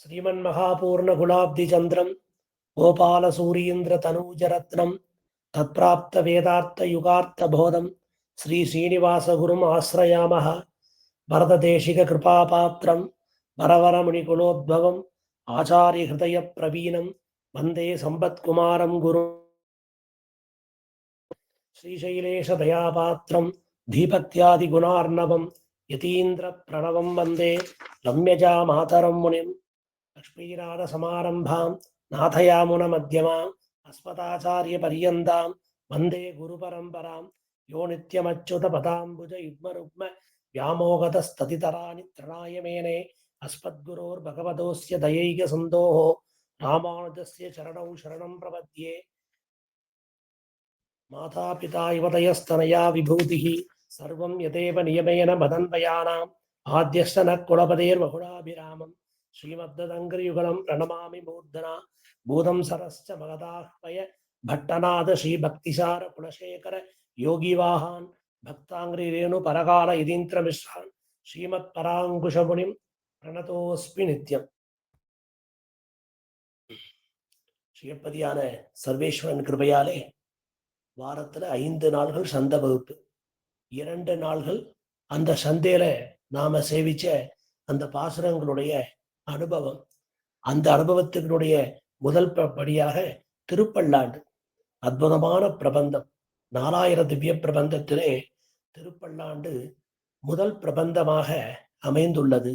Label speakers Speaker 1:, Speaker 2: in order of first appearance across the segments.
Speaker 1: श्रीमन्महापूर्णगुलाब्धिचन्द्रं गोपालसूरीन्द्रतनूजरत्नं तत्प्राप्तवेदार्थयुगार्थबोधं श्रीश्रीनिवासगुरुम् आश्रयामः। वरददेशिककृपापात्रं वरवरमुनिकुलोद्भवम् आचार्यहृदयप्रवीणं वन्दे सम्पत्कुमारं गुरुं। श्रीशैलेशदयापात्रं धीपत्यादिगुणार्णवं यतीन्द्रप्रणवं वन्दे रम्यजामातरं मुनिं। लक्ष्मीनाथसमारम्भां नाथयामुनमध्यमाम् अस्मदाचार्यपर्यन्तां वन्दे गुरुपरम्परां। यो नित्यमच्युतपदाम्बुजयुग्मरुग्म व्यामोगतस्ततितराणि तृणाय मेने अस्मद्गुरोर्भगवतोऽस्य दयैकसिन्धोः रामानुजस्य चरणौ शरणं प्रपद्ये। मातापिता युवतयस्तनया विभूतिः सर्वं यदेव नियमेन मदन्वयानाम् आद्यश्च न कुलपतेर्वहुलाभिरामम् श्रीमद्दङ्घ्रियुगलं प्रणमामि मूर्धना भूतं सरश्च मगदाह्वय भट्टनाथ श्रीभक्तिसार कुलशेखर योगिवाहान् भक्ताङ्घ्रिरेणुपरकाल यतीन्द्रमिश्रान् श्रीमत्पराङ्कुशमुनिं प्रणतोऽस्मि नित्यम्. ஸ்ரீபதியான சர்வேஸ்வரன் கிருபையாலே வாரத்தில் 5 நாள்கள் சந்தை வகுப்பு, 2 நாள்கள் அந்த சந்தையில நாம சேவிச்ச அந்த பாசுரங்களுடைய அனுபவம். அந்த அனுபவத்தினுடைய முதல் படியாக திருப்பல்லாண்டு அற்புதமான பிரபந்தம். 4000 திவ்ய பிரபந்தத்திலே திருப்பல்லாண்டு முதல் பிரபந்தமாக அமைந்துள்ளது.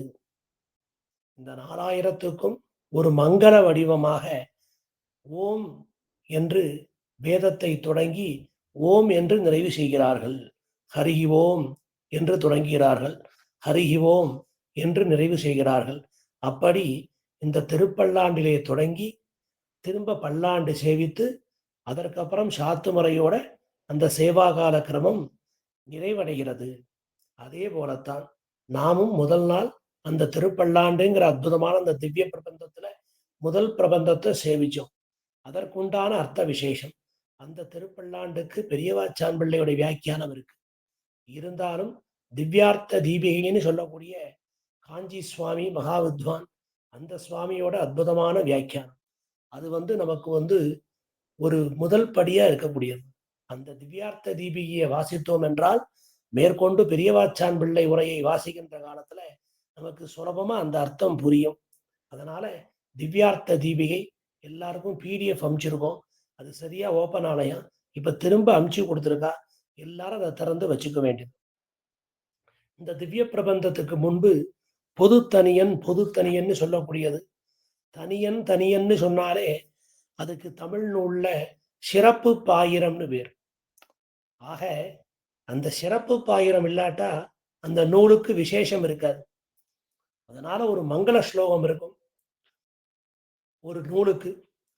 Speaker 1: இந்த 4000த்துக்கும் ஒரு மங்கள வடிவமாக ஓம் என்று வேதத்தை தொடங்கி ஓம் என்று நிறைவு செய்கிறார்கள். ஹரி ஓம் என்று தொடங்குகிறார்கள், ஹரி ஓம் என்று நிறைவு செய்கிறார்கள். அப்படி இந்த திருப்பல்லாண்டிலே தொடங்கி திரும்ப பல்லாண்டு சேவித்து அதற்கப்புறம் சாத்து முறையோட அந்த சேவாகால கிரமம் நிறைவடைகிறது. அதே போலத்தான் நாமும் முதல் நாள் அந்த திருப்பல்லாண்டுங்கிற அற்புதமான அந்த திவ்ய பிரபந்தத்துல முதல் பிரபந்தத்தை சேவிச்சோம். அதற்குண்டான அர்த்த விசேஷம் அந்த திருப்பல்லாண்டுக்கு பெரியவாச்சான் பிள்ளையுடைய வியாக்கியானம் இருக்கு. இருந்தாலும் திவ்யார்த்த தீபிகைன்னு சொல்லக்கூடிய காஞ்சி சுவாமி மகாவித்வான் அந்த சுவாமியோட அற்புதமான வியாக்கியானம் அது நமக்கு ஒரு முதல் படியா இருக்கக்கூடியது. அந்த திவ்யார்த்த தீபிகையை வாசித்தோம் என்றால் மேற்கொண்டு பெரியவாச்சான் பிள்ளை உரையை வாசிக்கின்ற காலத்துல நமக்கு சுலபமா அந்த அர்த்தம் புரியும். அதனால திவ்யார்த்த தீபிகை எல்லாருக்கும் PDF அனுப்பிச்சிருக்கோம். அது சரியா ஓப்பன் ஆலையா, இப்ப திரும்ப அனுப்பிச்சு கொடுத்துருக்கா. எல்லாரும் அதை திறந்து வச்சுக்க வேண்டியது. இந்த திவ்ய பிரபந்தத்துக்கு முன்பு பொது தனியன்னு சொல்லக்கூடியது. தனியன் தனியன்னு சொன்னாலே அதுக்கு தமிழ் நூல்ல சிறப்பு பாயிரம்னு பேர். ஆக அந்த சிறப்பு பாயிரம் இல்லாட்டா அந்த நூலுக்கு விசேஷம் இருக்காது. அதனால ஒரு மங்கள ஸ்லோகம் இருக்கும் ஒரு நூலுக்கு,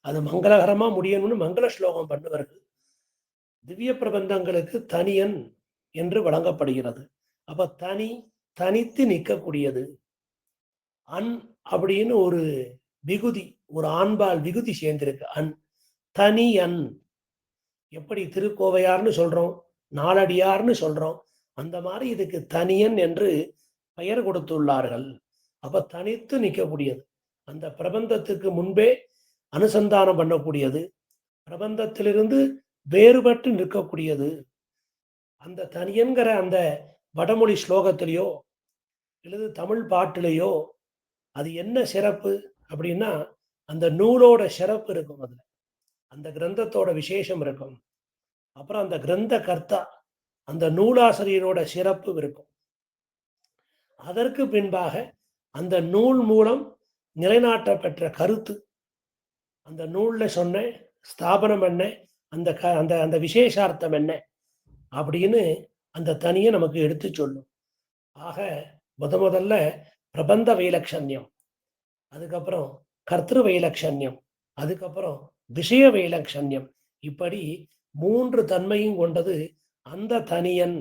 Speaker 1: அது மங்களகரமா முடியணும்னு மங்கள ஸ்லோகம் பண்ணுவார்கள். திவ்ய பிரபந்தங்களுக்கு தனியன் என்று வழங்கப்படுகிறது. அப்ப தனித்து நிற்கக்கூடியது. அன் அப்படின்னு ஒரு விகுதி, ஒரு ஆண்பால் விகுதி சேர்ந்திருக்கு. அன், தனி அன். எப்படி திருக்கோவையார்னு சொல்றோம், நாலடியார்னு சொல்றோம், அந்த மாதிரி இதுக்கு தனியன் என்று பெயர் கொடுத்துள்ளார்கள். அப்ப தனித்து நிற்கக்கூடியது, அந்த பிரபந்தத்துக்கு முன்பே அனுசந்தானம் பண்ணக்கூடியது, பிரபந்தத்திலிருந்து வேறுபட்டு நிற்கக்கூடியது. அந்த தனியன்கிற அந்த வடமொழி ஸ்லோகத்திலேயோ அல்லது தமிழ் பாட்டிலேயோ அது என்ன சிறப்பு அப்படின்னா அந்த நூலோட சிறப்பு இருக்கும், அதுல அந்த கிரந்தத்தோட விசேஷம் இருக்கும். அப்புறம் அந்த கிரந்த கர்த்தா அந்த நூலாசிரியரோட சிறப்பு இருக்கும். அதற்கு பின்பாக அந்த நூல் மூலம் நிலைநாட்ட பெற்ற கருத்து, அந்த நூல்ல சொன்ன ஸ்தாபனம் என்ன, அந்த அந்த அந்த விசேஷார்த்தம் என்ன அப்படின்னு அந்த தனியை நமக்கு எடுத்து சொல்லும். ஆக முதல்ல பிரபந்த வைலட்சண்யம், அதுக்கப்புறம் கர்த்திரு வைலட்சண்யம், அதுக்கப்புறம் விஷய வைலட்சண்யம், இப்படி 3 தன்மையும் கொண்டது அந்த தனியன்.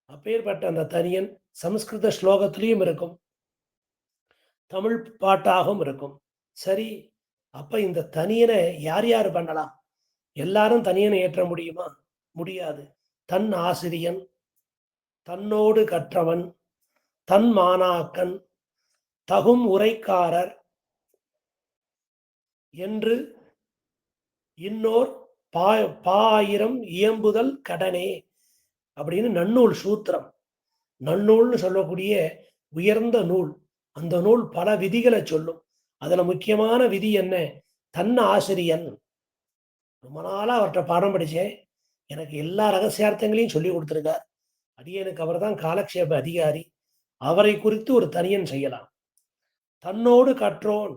Speaker 1: அப்பேற்பட்ட அந்த தனியன் சமஸ்கிருத ஸ்லோகத்திலையும் இருக்கும், தமிழ் பாட்டாகவும் இருக்கும். சரி, அப்ப இந்த தனியனை யார் யார் பண்ணலாம்? எல்லாரும் தனியனை ஏற்ற முடியுமா? முடியாது. தன் ஆசிரியன், தன்னோடு கற்றவன், தன் மாணாக்கன், தகும் உரைக்காரர் என்று இன்னோர் பாயிரம் இயம்புதல் கடனே அப்படின்னு நன்னூல் சூத்திரம். நன்னூல்னு சொல்லக்கூடிய உயர்ந்த நூல். அந்த நூல் பல விதிகளை சொல்லும். அதுல முக்கியமான விதி என்ன? தன் ஆசிரியன். ரொம்ப நாளா அவர்கிட்ட பாடம் படிச்சேன். எனக்கு எல்லா ரகசியார்த்தங்களையும் சொல்லி கொடுத்திருக்கார். அடியனுக்கு அவர் தான் காலக்ஷேப அதிகாரி. அவரை குறித்து ஒரு தனியன் செய்யலாம். தன்னோடு கற்றோன்,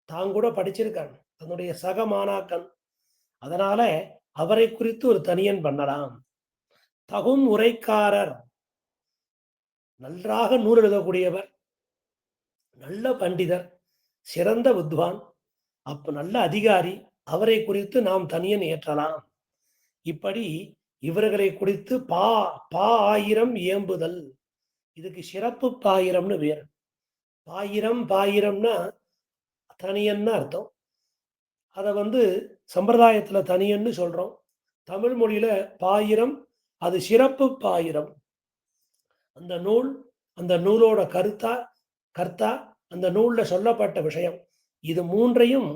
Speaker 1: தாங்கூட படிச்சிருக்கான், தன்னுடைய சக மாணாக்கன். அதனால அவரை குறித்து ஒரு தனியன் பண்ணலாம். தகும் உரைக்காரர், நன்றாக நூல் எழுதக்கூடியவர், நல்ல பண்டிதர், சிறந்த வித்வான், அப்ப நல்ல அதிகாரி, அவரை குறித்து நாம் தனியன் ஏற்றலாம். இப்படி இவர்களை குறித்து பாயிரம் ஏம்புதல். இதுக்கு சிறப்பு பாயிரம்னு வேறு. பாயிரம்னா தனியன்னு அர்த்தம். அதை சம்பிரதாயத்துல தனியன்னு சொல்றோம். தமிழ் மொழியில பாயிரம், அது சிறப்பு பாயிரம். அந்த நூல், அந்த நூலோட கர்த்தா, அந்த நூல்ல சொல்லப்பட்ட விஷயம், இது மூன்றையும்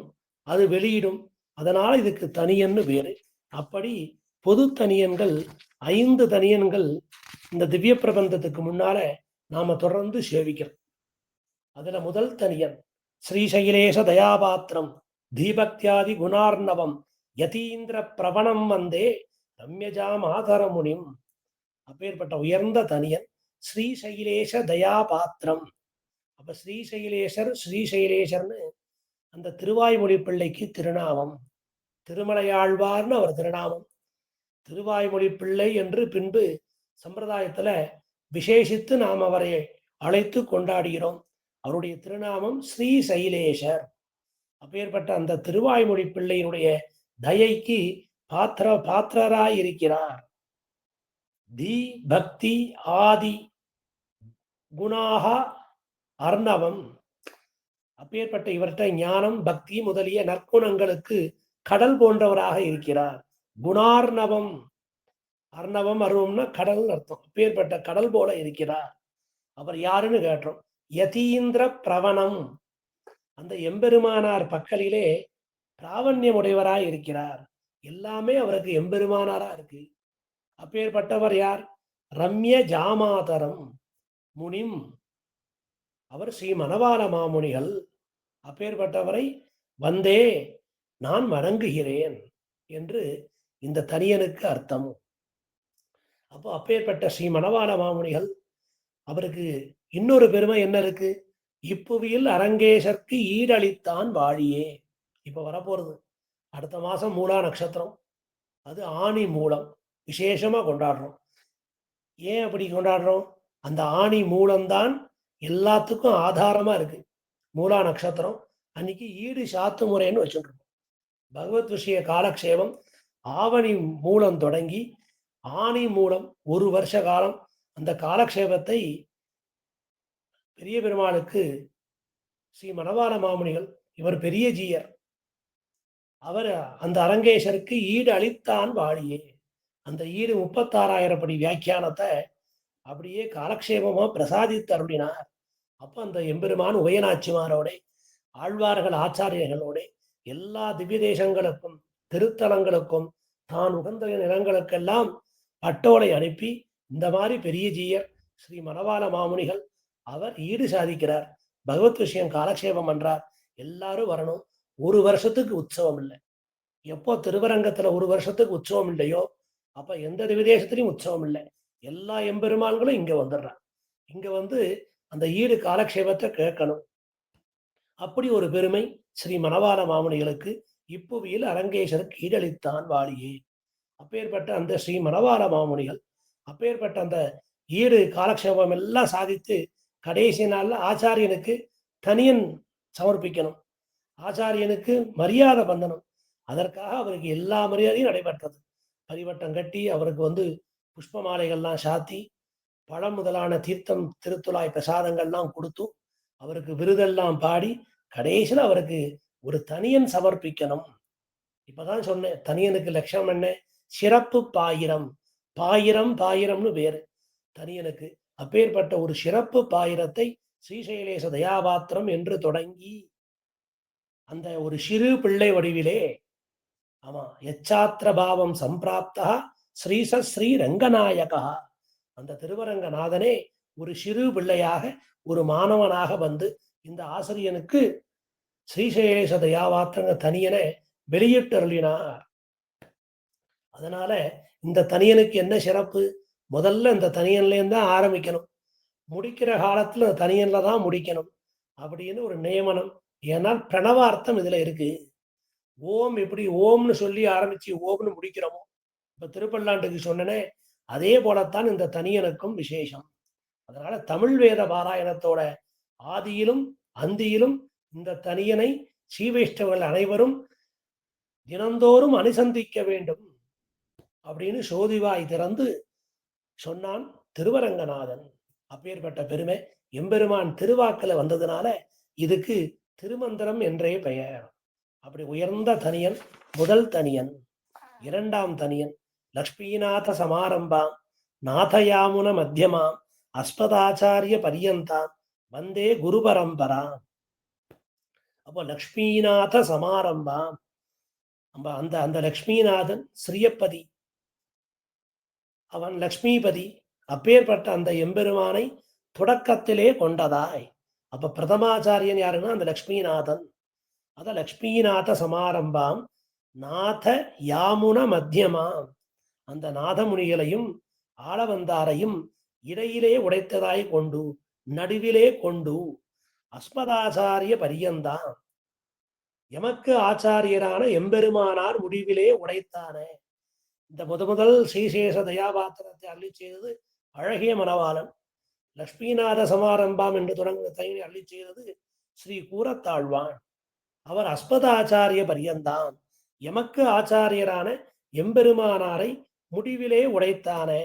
Speaker 1: அது வெளியிடும். அதனால இதுக்கு தனியன்னு வேறு. அப்படி பொது தனியன்கள் 5 தனியன்கள் இந்த திவ்ய பிரபந்தத்துக்கு முன்னால நாம தொடர்ந்து சேவிக்கிறோம். அதுல முதல் தனியன் ஸ்ரீசைலேஷ தயாபாத்திரம் தீபக்தியாதி குணார்ணவம் யதீந்திர பிரவணம் வந்தே ரம்யஜா மாதரமுனிம். அப்பேற்பட்ட உயர்ந்த தனியன் ஸ்ரீசைலேஷ தயாபாத்திரம். அப்ப ஸ்ரீசைலேஷர்னு அந்த திருவாய்மொழி பிள்ளைக்கு திருநாமம். திருமலையாழ்வார்னு அவர் திருநாமம். திருவாய்மொழி பிள்ளை என்று பின்பு சம்பிரதாயத்துல விசேஷித்து நாம் அவரை அழைத்து கொண்டாடுகிறோம். அவருடைய திருநாமம் ஸ்ரீசைலேஷர். அப்பேற்பட்ட அந்த திருவாய்மொழி பிள்ளையினுடைய தயைக்கு பாத்திரராய் இருக்கிறார். தி பக்தி ஆதி குணாக அர்ணவம். அப்பேற்பட்ட இவர்கிட்ட ஞானம், பக்தி முதலிய நற்குணங்களுக்கு கடல் போன்றவராக இருக்கிறார். குணார்ணவம், அர்ணவம் அருவம்னா கடல் அர்த்தம். அப்பேற்பட்ட கடல் போல இருக்கிறார். அவர் யாருன்னு கேட்டோம். யதீந்திர பிரவணம், அந்த எம்பெருமானார் பக்கலிலே பிராவண்யம் உடையவராய் இருக்கிறார். எல்லாமே அவருக்கு எம்பெருமானாரா இருக்கு. அப்பேற்பட்டவர் யார்? ரம்ய ஜாமாதரம் முனிம், அவர் ஸ்ரீ மணவாள மாமுனிகள். அப்பேற்பட்டவரை வந்தே நான் வணங்குகிறேன் என்று இந்த தனியனுக்கு அர்த்தம். அப்போ அப்பேற்பட்ட ஸ்ரீ மணவாள மாமுனிகள், அவருக்கு இன்னொரு பெருமை என்ன இருக்கு? இப்புவியில் அரங்கேசர்க்கு ஈடளித்தான் வாழியே. இப்ப வரப்போறது அடுத்த மாசம் மூலா நட்சத்திரம், அது ஆணி மூலம் விசேஷமா கொண்டாடுறோம். ஏன் அப்படி கொண்டாடுறோம்? அந்த ஆணி மூலம்தான் எல்லாத்துக்கும் ஆதாரமா இருக்கு. மூலா நட்சத்திரம் அன்னைக்கு ஈடு சாத்து முறைன்னு வச்சுருக்கோம். பகவத் விஷய காலக்ஷேபம் ஆவணி மூலம் தொடங்கி ஆணி மூலம் ஒரு வருஷ காலம் அந்த காலக்ஷேபத்தை பெரிய பெருமாளுக்கு ஸ்ரீ மணவாள மாமுனிகள், இவர் பெரிய ஜீயர், அவர் அந்த அரங்கேசருக்கு ஈடு அளித்தான் வாழியே. அந்த ஈடு 36,000 படி வியாக்கியானத்தை அப்படியே காலக்ஷேபமா பிரசாதித்து அருளினார். அப்ப அந்த எம்பெருமான் உயநாச்சிமாரோட, ஆழ்வார்கள் ஆச்சாரியர்களோட, எல்லா திவ்ய தேசங்களுக்கும் திருத்தலங்களுக்கும் தான் உகந்த நிலங்களுக்கெல்லாம் பட்டோலை அனுப்பி இந்த மாதிரி பெரிய ஜீயர் ஸ்ரீ மணவாள மாமுனிகள் அவர் ஈடு சாதிக்கிறார். பகவத் விஷயம் காலக்ஷேபம் பண்றார். எல்லாரும் வரணும். ஒரு வருஷத்துக்கு உற்சவம் இல்லை. எப்போ திருவரங்கத்துல ஒரு வருஷத்துக்கு உற்சவம் இல்லையோ அப்ப எந்த விதேசத்திலையும் உற்சவம் இல்லை. எல்லா எம்பெருமான்களும் இங்க வந்துடுறான். இங்க அந்த ஈடு காலக்ஷேபத்தை கேட்கணும். அப்படி ஒரு பெருமை ஸ்ரீ மணவாள மாமுனிகளுக்கு. இப்புவியில் அரங்கேசருக்கு ஈடளித்தான் வாழியே. அப்பேற்பட்ட அந்த ஸ்ரீ மணவாள மாமுனிகள் அப்பேற்பட்ட அந்த ஈடு காலக்ஷேபம் எல்லாம் சாதித்து கடைசி நாள்ல ஆச்சாரியனுக்கு தனியன் சமர்ப்பிக்கணும். ஆச்சாரியனுக்கு மரியாதை பண்ணணும். அதற்காக அவருக்கு எல்லா மரியாதையும் நடைபெற்றது. பரிவட்டம் கட்டி அவருக்கு புஷ்ப மாலைகள்லாம் சாத்தி பழம் முதலான தீர்த்தம் திருத்துழாய் பிரசாதங்கள்லாம் கொடுத்து அவருக்கு விருதெல்லாம் பாடி கடைசியில் அவருக்கு ஒரு தனியன் சமர்ப்பிக்கணும். இப்பதான் சொன்னேன், தனியனுக்கு லட்சணம் என்ன? சிறப்பு பாயிரம். பாயிரம்னு வேறு தனியனுக்கு. அப்பேற்பட்ட ஒரு சிறப்பு பாயிரத்தை ஸ்ரீசைலேச தயாபாத்திரம் என்று தொடங்கி அந்த ஒரு சிறு பிள்ளை வடிவிலே, ஆமா, எச்சாத்திர பாவம் சம்பிராப்தா ஸ்ரீச ஸ்ரீ ரங்கநாயகா, அந்த திருவரங்கநாதனே ஒரு சிறு பிள்ளையாக ஒரு மாணவனாக வந்து இந்த ஆசிரியனுக்கு ஸ்ரீசைலேச தயாபாத்திரங்க தனியனை வெளியிட்டு அருளினார். அதனால இந்த தனியனுக்கு என்ன சிறப்பு? முதல்ல இந்த தனியன்லேருந்து தான் ஆரம்பிக்கணும், முடிக்கிற காலத்துல தனியன்ல தான் முடிக்கணும் அப்படின்னு ஒரு நியமனம். ஏன்னால் பிரணவார்த்தம் இதுல இருக்கு. ஓம் எப்படி ஓம்னு சொல்லி ஆரம்பிச்சு ஓம்னு முடிக்கிறோமோ, இப்ப திருப்பல்லாண்டுக்கு சொன்னனே அதே போலத்தான் இந்த தனியனுக்கும் விசேஷம். அதனால தமிழ் வேத பாராயணத்தோட ஆதியிலும் அந்தியிலும் இந்த தனியனை ஸ்ரீவைஷ்ணவர்கள் அனைவரும் தினந்தோறும் அனுசந்திக்க வேண்டும் அப்படின்னு சோதிவாய் திறந்து சொன்னான் திருவரங்கநாதன். அப்பேற்பட்ட பெருமை எம்பெருமான் திருவாக்கில வந்ததுனால இதுக்கு திருமந்திரம் என்றே பெயர். அப்படி உயர்ந்த தனியன் முதல் தனியன். இரண்டாம் தனியன் லக்ஷ்மீநாத சமாரம்பாம் நாதயாமுன மத்தியமாம் அஸ்மதாச்சாரிய பரியந்தாம் வந்தே குரு பரம்பராம். அப்போ லக்ஷ்மீநாத சமாரம்பாம், அந்த அந்த லக்ஷ்மிநாதன் ஸ்ரீயப்பதி, அவன் லக்ஷ்மிபதி. அப்பேற்பட்ட அந்த எம்பெருமானை தொடக்கத்திலே கொண்டதாய். அப்ப பிரதமாச்சாரியன் யாருன்னா அந்த லக்ஷ்மிநாதன். அத லக்ஷ்மிநாத சமாரம்பாம் நாத யாமுன மத்தியமாம், அந்த நாதமுனிகளையும் ஆளவந்தாரையும் இடையிலே உடைத்ததாய் கொண்டு நடுவிலே கொண்டு அஸ்மதாச்சாரிய பரியந்தான், எமக்கு ஆச்சாரியரான எம்பெருமானார் முடிவிலே உடைத்தானே. இந்த முதல் ஸ்ரீசேஷ தயாபாத்திரத்தை அள்ளி செய்தது அழகிய மணவாளன். லக்ஷ்மிநாத சமாரம்பாம் என்று தொடங்கிய தயிரை அள்ளி செய்தது ஸ்ரீ கூரத்தாழ்வான். அவர் அஸ்மதாச்சாரிய பரியந்தான், எமக்கு ஆச்சாரியரான எம்பெருமானாரை முடிவிலே உடைத்தானே.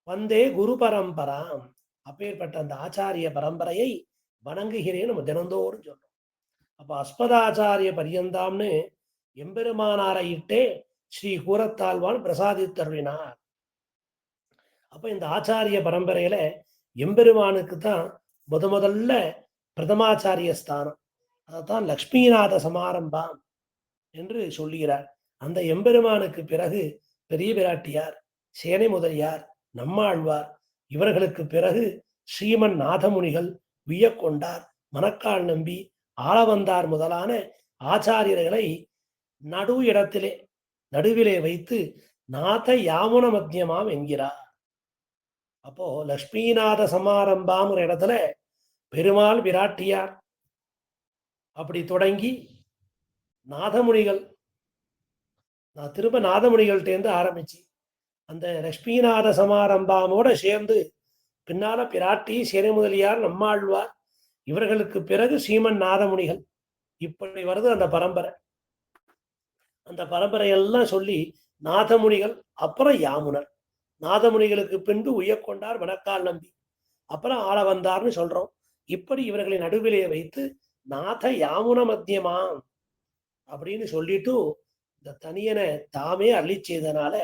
Speaker 1: வந்தே குரு பரம்பராம், அப்பேற்பட்ட அந்த ஆச்சாரிய பரம்பரையை வணங்குகிறேன் நம்ம தினந்தோறும் சொல்றோம். அப்ப அஸ்மதாச்சாரிய பரியந்தாம்னு எம்பெருமானாரை இட்டே ஸ்ரீ கூரத்தாழ்வான் பிரசாதித்தருளினார். அப்ப இந்த ஆச்சாரிய பரம்பரையில எம்பெருமானுக்கு தான் முதல்ல பிரதமாச்சாரிய ஸ்தானம். அதைத்தான் லக்ஷ்மிநாத சமாரம்பாம் என்று சொல்லுகிறார். அந்த எம்பெருமானுக்கு பிறகு பெரிய பிராட்டியார், சேனை முதலியார், நம்மாழ்வார், இவர்களுக்கு பிறகு ஸ்ரீமன் நாதமுனிகள், வியக்கொண்டார், மணக்கால் நம்பி, ஆளவந்தார் முதலான ஆச்சாரியர்களை நடுவிலே வைத்து நாத யாமுன மத்தியமாம் என்கிறார். அப்போ லக்ஷ்மிநாத சமாரம்பாங்கிற இடத்துல பெருமாள் விராட்டியார் அப்படி தொடங்கி நாதமுனிகள், நான் திரும்ப நாதமுனிகள்டேந்து ஆரம்பிச்சு அந்த லக்ஷ்மிநாத சமாரம்பாமோட சேர்ந்து பின்னால பிராட்டி, சேனை முதலியார், நம்மாழ்வார், இவர்களுக்கு பிறகு ஸ்ரீமன் நாதமுனிகள், இப்படி வருது அந்த பரம்பரை. அந்த பரம்பரையெல்லாம் சொல்லி நாதமுனிகள், அப்புறம் யாமுனர், நாதமுனிகளுக்கு பின்பு உயக்கொண்டார், மணக்கால் நம்பி, அப்புறம் ஆள வந்தார்னு சொல்றோம். இப்படி இவர்களை நடுவிலே வைத்து நாத யாமுன மத்தியமாம் அப்படின்னு சொல்லிட்டு இந்த தனியனை தாமே அள்ளி செய்தனால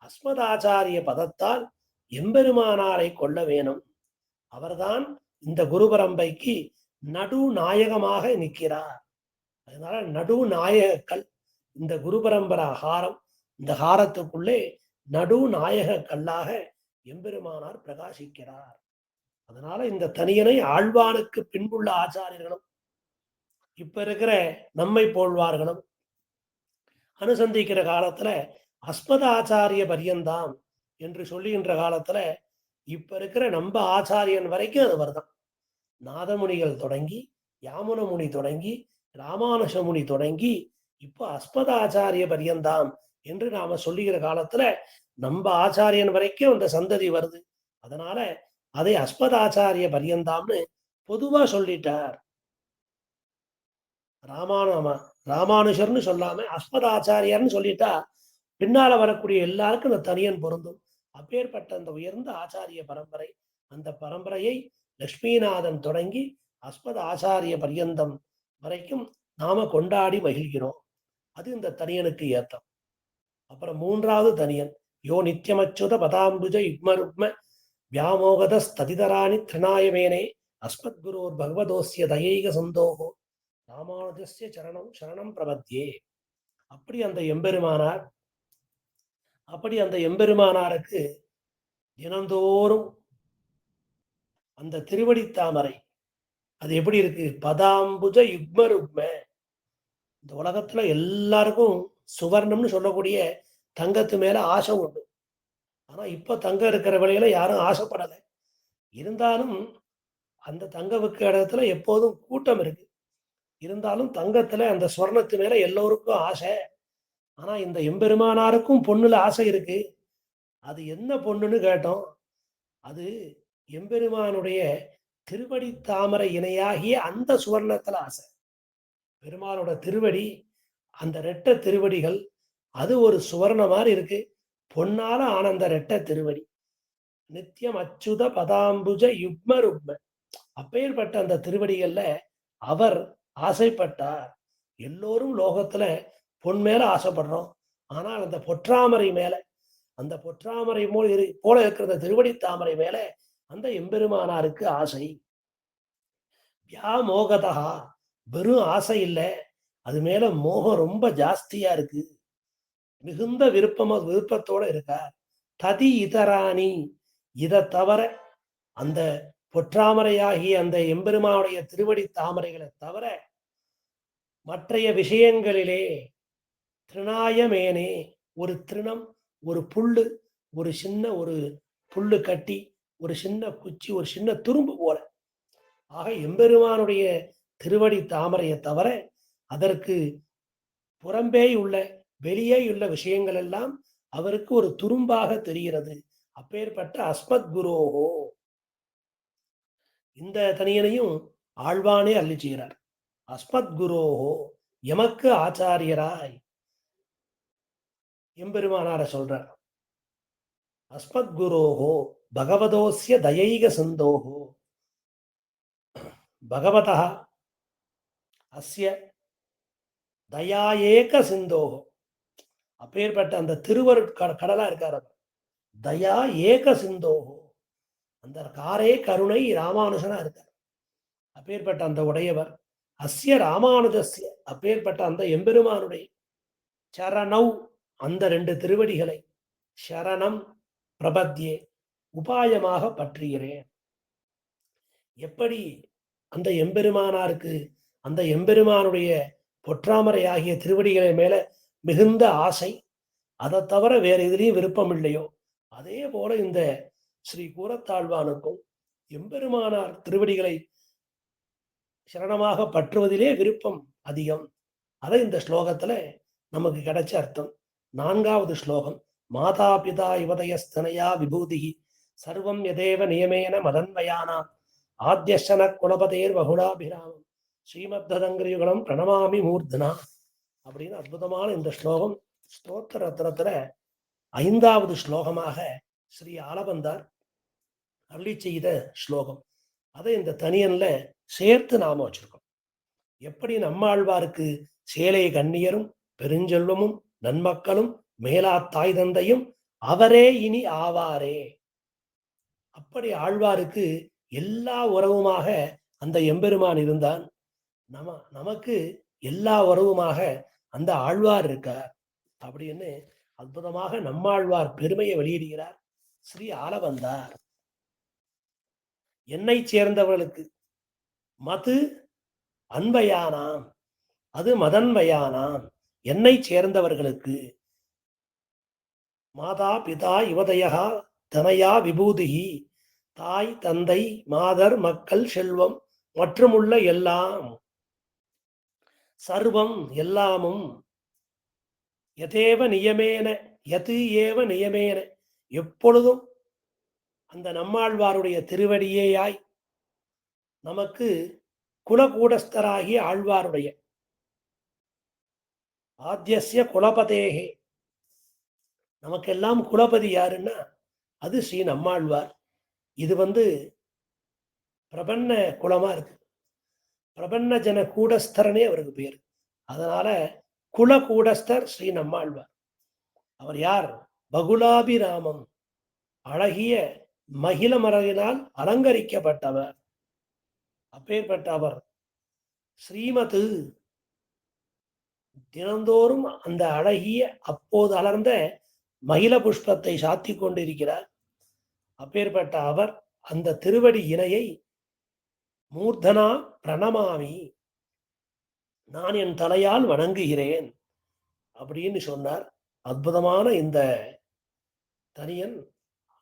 Speaker 1: அஸ்மதாச்சாரிய பதத்தால் எம்பெருமானாரை கொள்ள வேணும். அவர்தான் இந்த குரு பரம்பைக்கு நடு நாயகமாக நிற்கிறார். அதனால நடு நாயகக்கல் இந்த குரு பரம்பரா ஹாரம். இந்த ஹாரத்துக்குள்ளே நடு நாயக கல்லாக எம்பெருமானார் பிரகாசிக்கிறார். அதனால இந்த தனியனை ஆழ்வானுக்கு பின்புள்ள ஆச்சாரியர்களும் இப்ப இருக்கிற நம்மை போல்வார்களும் அனுசந்திக்கிற காலத்துல அஸ்மதாச்சாரிய பரியந்தாம் என்று சொல்லுகின்ற காலத்துல இப்ப இருக்கிற நம்ம ஆச்சாரியன் வரைக்கும் அது வருதான். நாதமுனிகள் தொடங்கி, யாமுன முனி தொடங்கி, ராமானுஷ முனி தொடங்கி, இப்போ அஸ்மதாச்சாரிய பரியந்தாம் என்று நாம சொல்லுகிற காலத்துல நம்ம ஆச்சாரியன் வரைக்கும் அந்த சந்ததி வருது. அதனால அதை அஸ்மதாச்சாரிய பரியந்தாம்னு பொதுவா சொல்லிட்டார். ராமானுஷர்னு சொல்லாம அஸ்மதாச்சாரியர்னு சொல்லிட்டா பின்னால வரக்கூடிய எல்லாருக்கும் அந்த தனியன் பொருந்தும். அப்பேற்பட்ட அந்த உயர்ந்த ஆச்சாரிய பரம்பரை, அந்த பரம்பரையை லக்ஷ்மிநாதன் தொடங்கி அஸ்மத ஆச்சாரிய பரியந்தம் வரைக்கும் நாம கொண்டாடி மகிழ்கிறோம். அது இந்த தனியனுக்கு ஏத்தம். அப்புறம் மூன்றாவது தனியன் யோ நித்தியமச்சுத பதாம்புஜ யுக்ம ருக்ம வியாமோகதஸ்ததிதராணி திருநாயமேனே அஸ்மத்குரோர் பகவதோஸ்ய தயைக சந்தோகோ ராமானுஜஸ்ய சரணம் சரணம் பிரபத்தியே. அப்படி அந்த எம்பெருமானாருக்கு தினந்தோறும் அந்த திருவடி தாமரை அது எப்படி இருக்கு? பதாம்புஜ யுக்ம ருக்ம. இந்த உலகத்துல எல்லாருக்கும் சுவர்ணம்னு சொல்லக்கூடிய தங்கத்து மேல ஆசை உண்டு. ஆனா இப்ப தங்கம் இருக்கிற விலையில யாரும் ஆசைப்படலை. இருந்தாலும் அந்த தங்க விற்கிற இடத்துல எப்போதும் கூட்டம் இருக்கு. இருந்தாலும் தங்கத்துல அந்த ஸ்வர்ணத்து மேல எல்லோருக்கும் ஆசை. ஆனா இந்த எம்பெருமானாருக்கும் பொண்ணுல ஆசை இருக்கு. அது என்ன பொண்ணுன்னு கேட்டோம். அது எம்பெருமானுடைய திருவடி தாமரை இணையாகிய அந்த சுவர்ணத்துல ஆசை. பெருமானோட திருவடி, அந்த ரெட்ட திருவடிகள், அது ஒரு சுவர்ண மாதிரி இருக்கு. பொன்னால ஆனந்த ரெட்ட திருவடி. நித்தியம் அச்சுத பதாம்புஜ யுக்ம ருக்ம. அப்பேற்பட்ட அந்த திருவடிகள்ல அவர் ஆசைப்பட்டார். எல்லோரும் லோகத்துல பொன் மேல ஆசைப்படுறோம். ஆனால் அந்த பொற்றாமரை மேல, அந்த பொற்றாமரை போல இருக்கிற அந்த திருவடி தாமரை மேல அந்த எம்பெருமானாருக்கு ஆசை. வியாமோகதா, வெறும் ஆசை இல்லை, அது மேல மோகம் ரொம்ப ஜாஸ்தியா இருக்கு. மிகுந்த விருப்பத்தோட இருக்கார். ததி இதராணி, இதை தவிர அந்த பொற்றாமரையாகிய அந்த எம்பெருமானுடைய திருவடி தாமரைகளை தவிர மற்றைய விஷயங்களிலே திருநாயமேனே, ஒரு திருணம், ஒரு புல்லு, ஒரு புல்லு கட்டி, ஒரு சின்ன குச்சி, ஒரு சின்ன துரும்பு போல. ஆக எம்பெருமானுடைய திருவடி தாமரையை தவிர அதற்கு புறம்பே உள்ள வெளியே உள்ள விஷயங்கள் எல்லாம் அவருக்கு ஒரு துரும்பாக தெரிகிறது. அப்பேற்பட்ட அஸ்மத் குரோஹோ. இந்த தனியனையும் ஆழ்வானே அள்ளி செய்கிறார். அஸ்மத் குரோஹோ, எமக்கு ஆச்சாரியராய் எம்பெருமானார சொல்றார். அஸ்மத் குரோஹோ பகவதோஸ்ய தயைக சந்தோகோ பகவதா அஸ்ய தயா ஏக சிந்தோகோ. அப்பேற்பட்ட அந்த திருவருட்கடலா இருக்கார். தயா ஏக சிந்தோகோ, அந்த காரே கருணை ராமானுஜனா இருக்கார். அப்பேற்பட்ட அந்த உடையவர். அஸ்ய ராமானுஜஸ்ய, அப்பேற்பட்ட அந்த எம்பெருமானுடைய சரணவ், அந்த ரெண்டு திருவடிகளை சரணம் பிரபத்தியே, உபாயமாக பற்றுகிறேன். எப்படி அந்த எம்பெருமானாருக்கு அந்த எம்பெருமானுடைய பொற்றாமரை ஆகிய திருவடிகளை மேல மிகுந்த ஆசை, அதை தவிர வேற எதிலையும் விருப்பம் இல்லையோ, அதே போல இந்த ஸ்ரீ கூரத்தாழ்வானுக்கும் எம்பெருமானார் திருவடிகளை சரணமாக பற்றுவதிலே விருப்பம் அதிகம். அதை இந்த ஸ்லோகத்துல நமக்கு கிடைச்ச அர்த்தம். 4வது ஸ்லோகம். மாதா பிதா யுவதயஸ்தனயா விபூதிகி சர்வம் யதேவ நியமேன மதன்வயானா ஆத்யசன குலபதேர் வகுலாபிராமம் ஸ்ரீமத்ததங்கிரியுகலம் பிரணமாமி மூர்த்தனா அப்படின்னு அற்புதமான இந்த ஸ்லோகம் ஸ்தோத்திர ரத்னத்துல 5வது ஸ்லோகமாக ஸ்ரீ ஆலவந்தார் அருளி செய்த ஸ்லோகம். அதை இந்த தனியன்ல சேர்த்து நாம வச்சிருக்கோம். எப்படி நம்மாழ்வாருக்கு சேலை கண்ணியரும் பெருஞ்செல்வமும் நன்மக்களும் மேலா தாய் தந்தையும் அவரே இனி ஆவாரே, அப்படி ஆழ்வாருக்கு எல்லா உறவுமாக அந்த எம்பெருமான் இருந்தான். நமக்கு எல்லா உறவுமாக அந்த ஆழ்வார் இருக்கார் அப்படின்னு அற்புதமாக நம்மாழ்வார் பெருமையை வெளியிடுகிறார் ஸ்ரீ ஆலவந்தார். என்னை சேர்ந்தவர்களுக்கு மது அன்பையானாம், அது மதன்வயானாம். என்னை சேர்ந்தவர்களுக்கு மாதா பிதா யுவதயா தனயா விபூதிகி, தாய் தந்தை மாதர் மக்கள் செல்வம் மற்றுமுள்ள எல்லாம், சர்வம் எல்லாமும், யதேவ நியமேன, யது ஏவ நியமேன, எப்பொழுதும் அந்த நம்மாழ்வாருடைய திருவடியேயாய் நமக்கு குலகூடஸ்தராகிய ஆழ்வாருடைய ஆத்யஸ்ய குலபதேகே, நமக்கெல்லாம் குலபதி யாருன்னா அது ஸ்ரீ நம்மாழ்வார். இது பிரபன்ன குலமா இருக்கு. பிரபன்ன ஜன கூடஸ்தரனே அவருக்கு பேர். அதனால குல கூடஸ்தர் ஸ்ரீ நம்மாழ்வார். அவர் யார்? பகுலாபிராமம், அழகிய மகிழ மரபினால் அலங்கரிக்கப்பட்டவர். அப்பேற்பட்ட அவர் ஸ்ரீமது தினந்தோறும் அந்த அழகிய அப்போது அலர்ந்த மகிழ புஷ்பத்தை சாத்தி கொண்டிருக்கிறார். அப்பேற்பட்ட அவர் அந்த திருவடி இணையை மூர்தனா பிரணமாமி, நான் என் தலையால் வணங்குகிறேன் அப்படின்னு சொன்னார். அற்புதமான இந்த தனியன்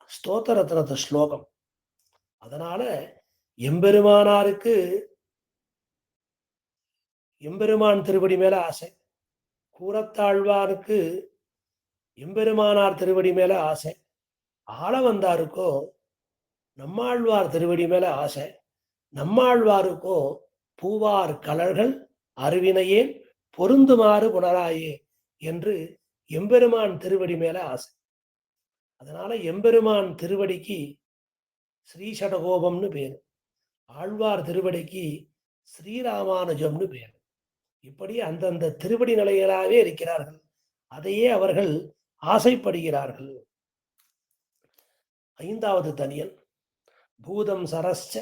Speaker 1: ஸ்தோத்திரத்தினது ஸ்லோகம். அதனால எம்பெருமானாருக்கு எம்பெருமான் திருவடி மேல ஆசை, கூரத்தாழ்வாருக்கு எம்பெருமானார் திருவடி மேல ஆசை, ஆள வந்தாருக்கோ நம்மாழ்வார் திருவடி மேல ஆசை, நம்மாழ்வாருக்கோ பூவார் கலர்கள் அருவினையேன் பொருந்துமாறு புனராயே என்று எம்பெருமான் திருவடி மேல ஆசை. அதனால எம்பெருமான் திருவடிக்கு ஸ்ரீஷடகோபம்னு பேரு, ஆழ்வார் திருவடிக்கு ஸ்ரீராமானுஜம்னு பேரு. இப்படி அந்தந்த திருவடி நிலைகளாகவே இருக்கிறார்கள். அதையே அவர்கள் ஆசைப்படுகிறார்கள். ஐந்தாவது தனியன் பூதம் சரஸ்ச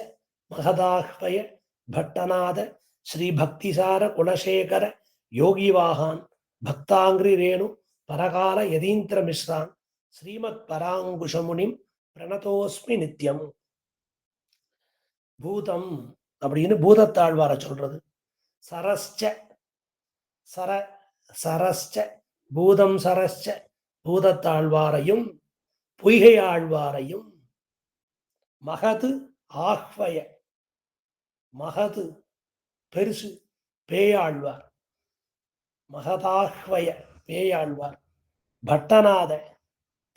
Speaker 1: மகதாஹ்வய பட்டநாத ஸ்ரீ பக்திசார குலசேகர யோகிவாகான் பக்தாங்கிரி ரேணு பரகால யதீந்திர மிஸ்ரான் ஸ்ரீமத் பராங்குஷமுனிம் பிரணதோஸ்மி நித்யம். பூதம் அப்படின்னு பூதத்தாழ்வார சொல்றது. சரஸ்ச சர சரஸ்ச பூதம் சரஸ்ச பூதத்தாழ்வாரையும் பொய்கை ஆழ்வாரையும் மகது ஆஹ்வய, மகது பெருசு, பேயாழ்வார், மகதாஹ்வய பேயாழ்வார், பட்டநாத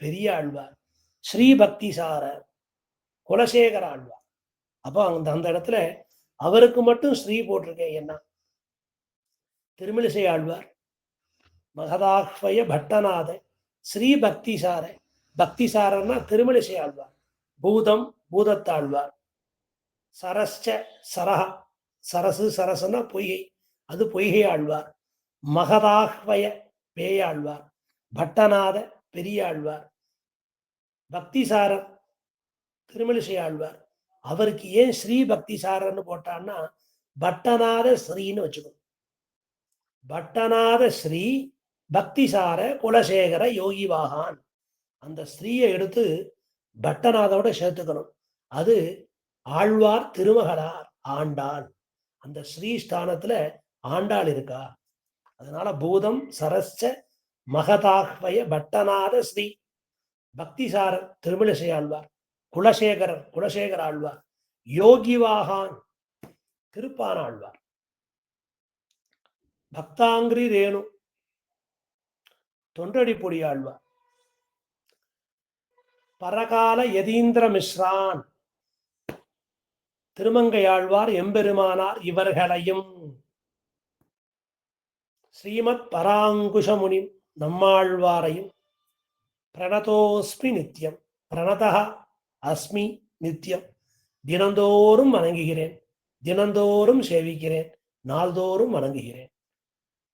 Speaker 1: பெரியாழ்வார், ஸ்ரீபக்திசார குலசேகர ஆழ்வார். அப்போ அந்த இடத்துல அவருக்கு மட்டும் ஸ்ரீ போட்டிருக்கேன். என்ன திருமிழிசை ஆழ்வார், மகதாஹ்வய பட்டநாத ஸ்ரீ பக்திசார, பக்திசாரன்னா திருமிழிசை ஆழ்வார், பூதம் பூதத்தாழ்வார், சரஸ்ச சரஹ, சரசு சரசுன்னா பொய்கை, அது பொய்கை ஆழ்வார், மகதாஹ்வய பேயாழ்வார், பட்டநாத பெரியாழ்வார், பக்திசாரர் திருமிழிசை ஆழ்வார். அவருக்கு ஏன் ஸ்ரீ பக்திசாரர்னு போட்டான்னா பட்டநாத ஸ்ரீன்னு வச்சுக்கணும். பட்டநாத ஸ்ரீ பக்திசார குலசேகர யோகிவாகான், அந்த ஸ்ரீயை எடுத்து பட்டநாதோட சேர்த்துக்கணும். அது ஆழ்வார் திருமகளார் ஆண்டாள், அந்த ஸ்ரீ ஸ்தானத்துல ஆண்டாள் இருக்கா. அதனால பூதம் சரஸ்ச மகதாஹ்வய பட்டநாத ஸ்ரீ பக்திசாரர் திருமிழிசை ஆழ்வார், குலசேகரர் குலசேகர ஆழ்வார், யோகிவாகான் திருப்பான ஆழ்வார், பக்தாங்கிரி ரேணு தொண்டடிப்பொடி ஆழ்வார், பரகால யதீந்திர மிஸ்ரான் திருமங்கையாழ்வார் எம்பெருமானார் இவர்களையும் ஸ்ரீமத் பராங்குஷமுனி நம்மாழ்வாரையும் பிரணதோஸ்மி நித்யம், பிரணதா அஸ்மி நித்யம், தினந்தோறும் வணங்குகிறேன், தினந்தோறும் சேவிக்கிறேன், நாள்தோறும் வணங்குகிறேன்.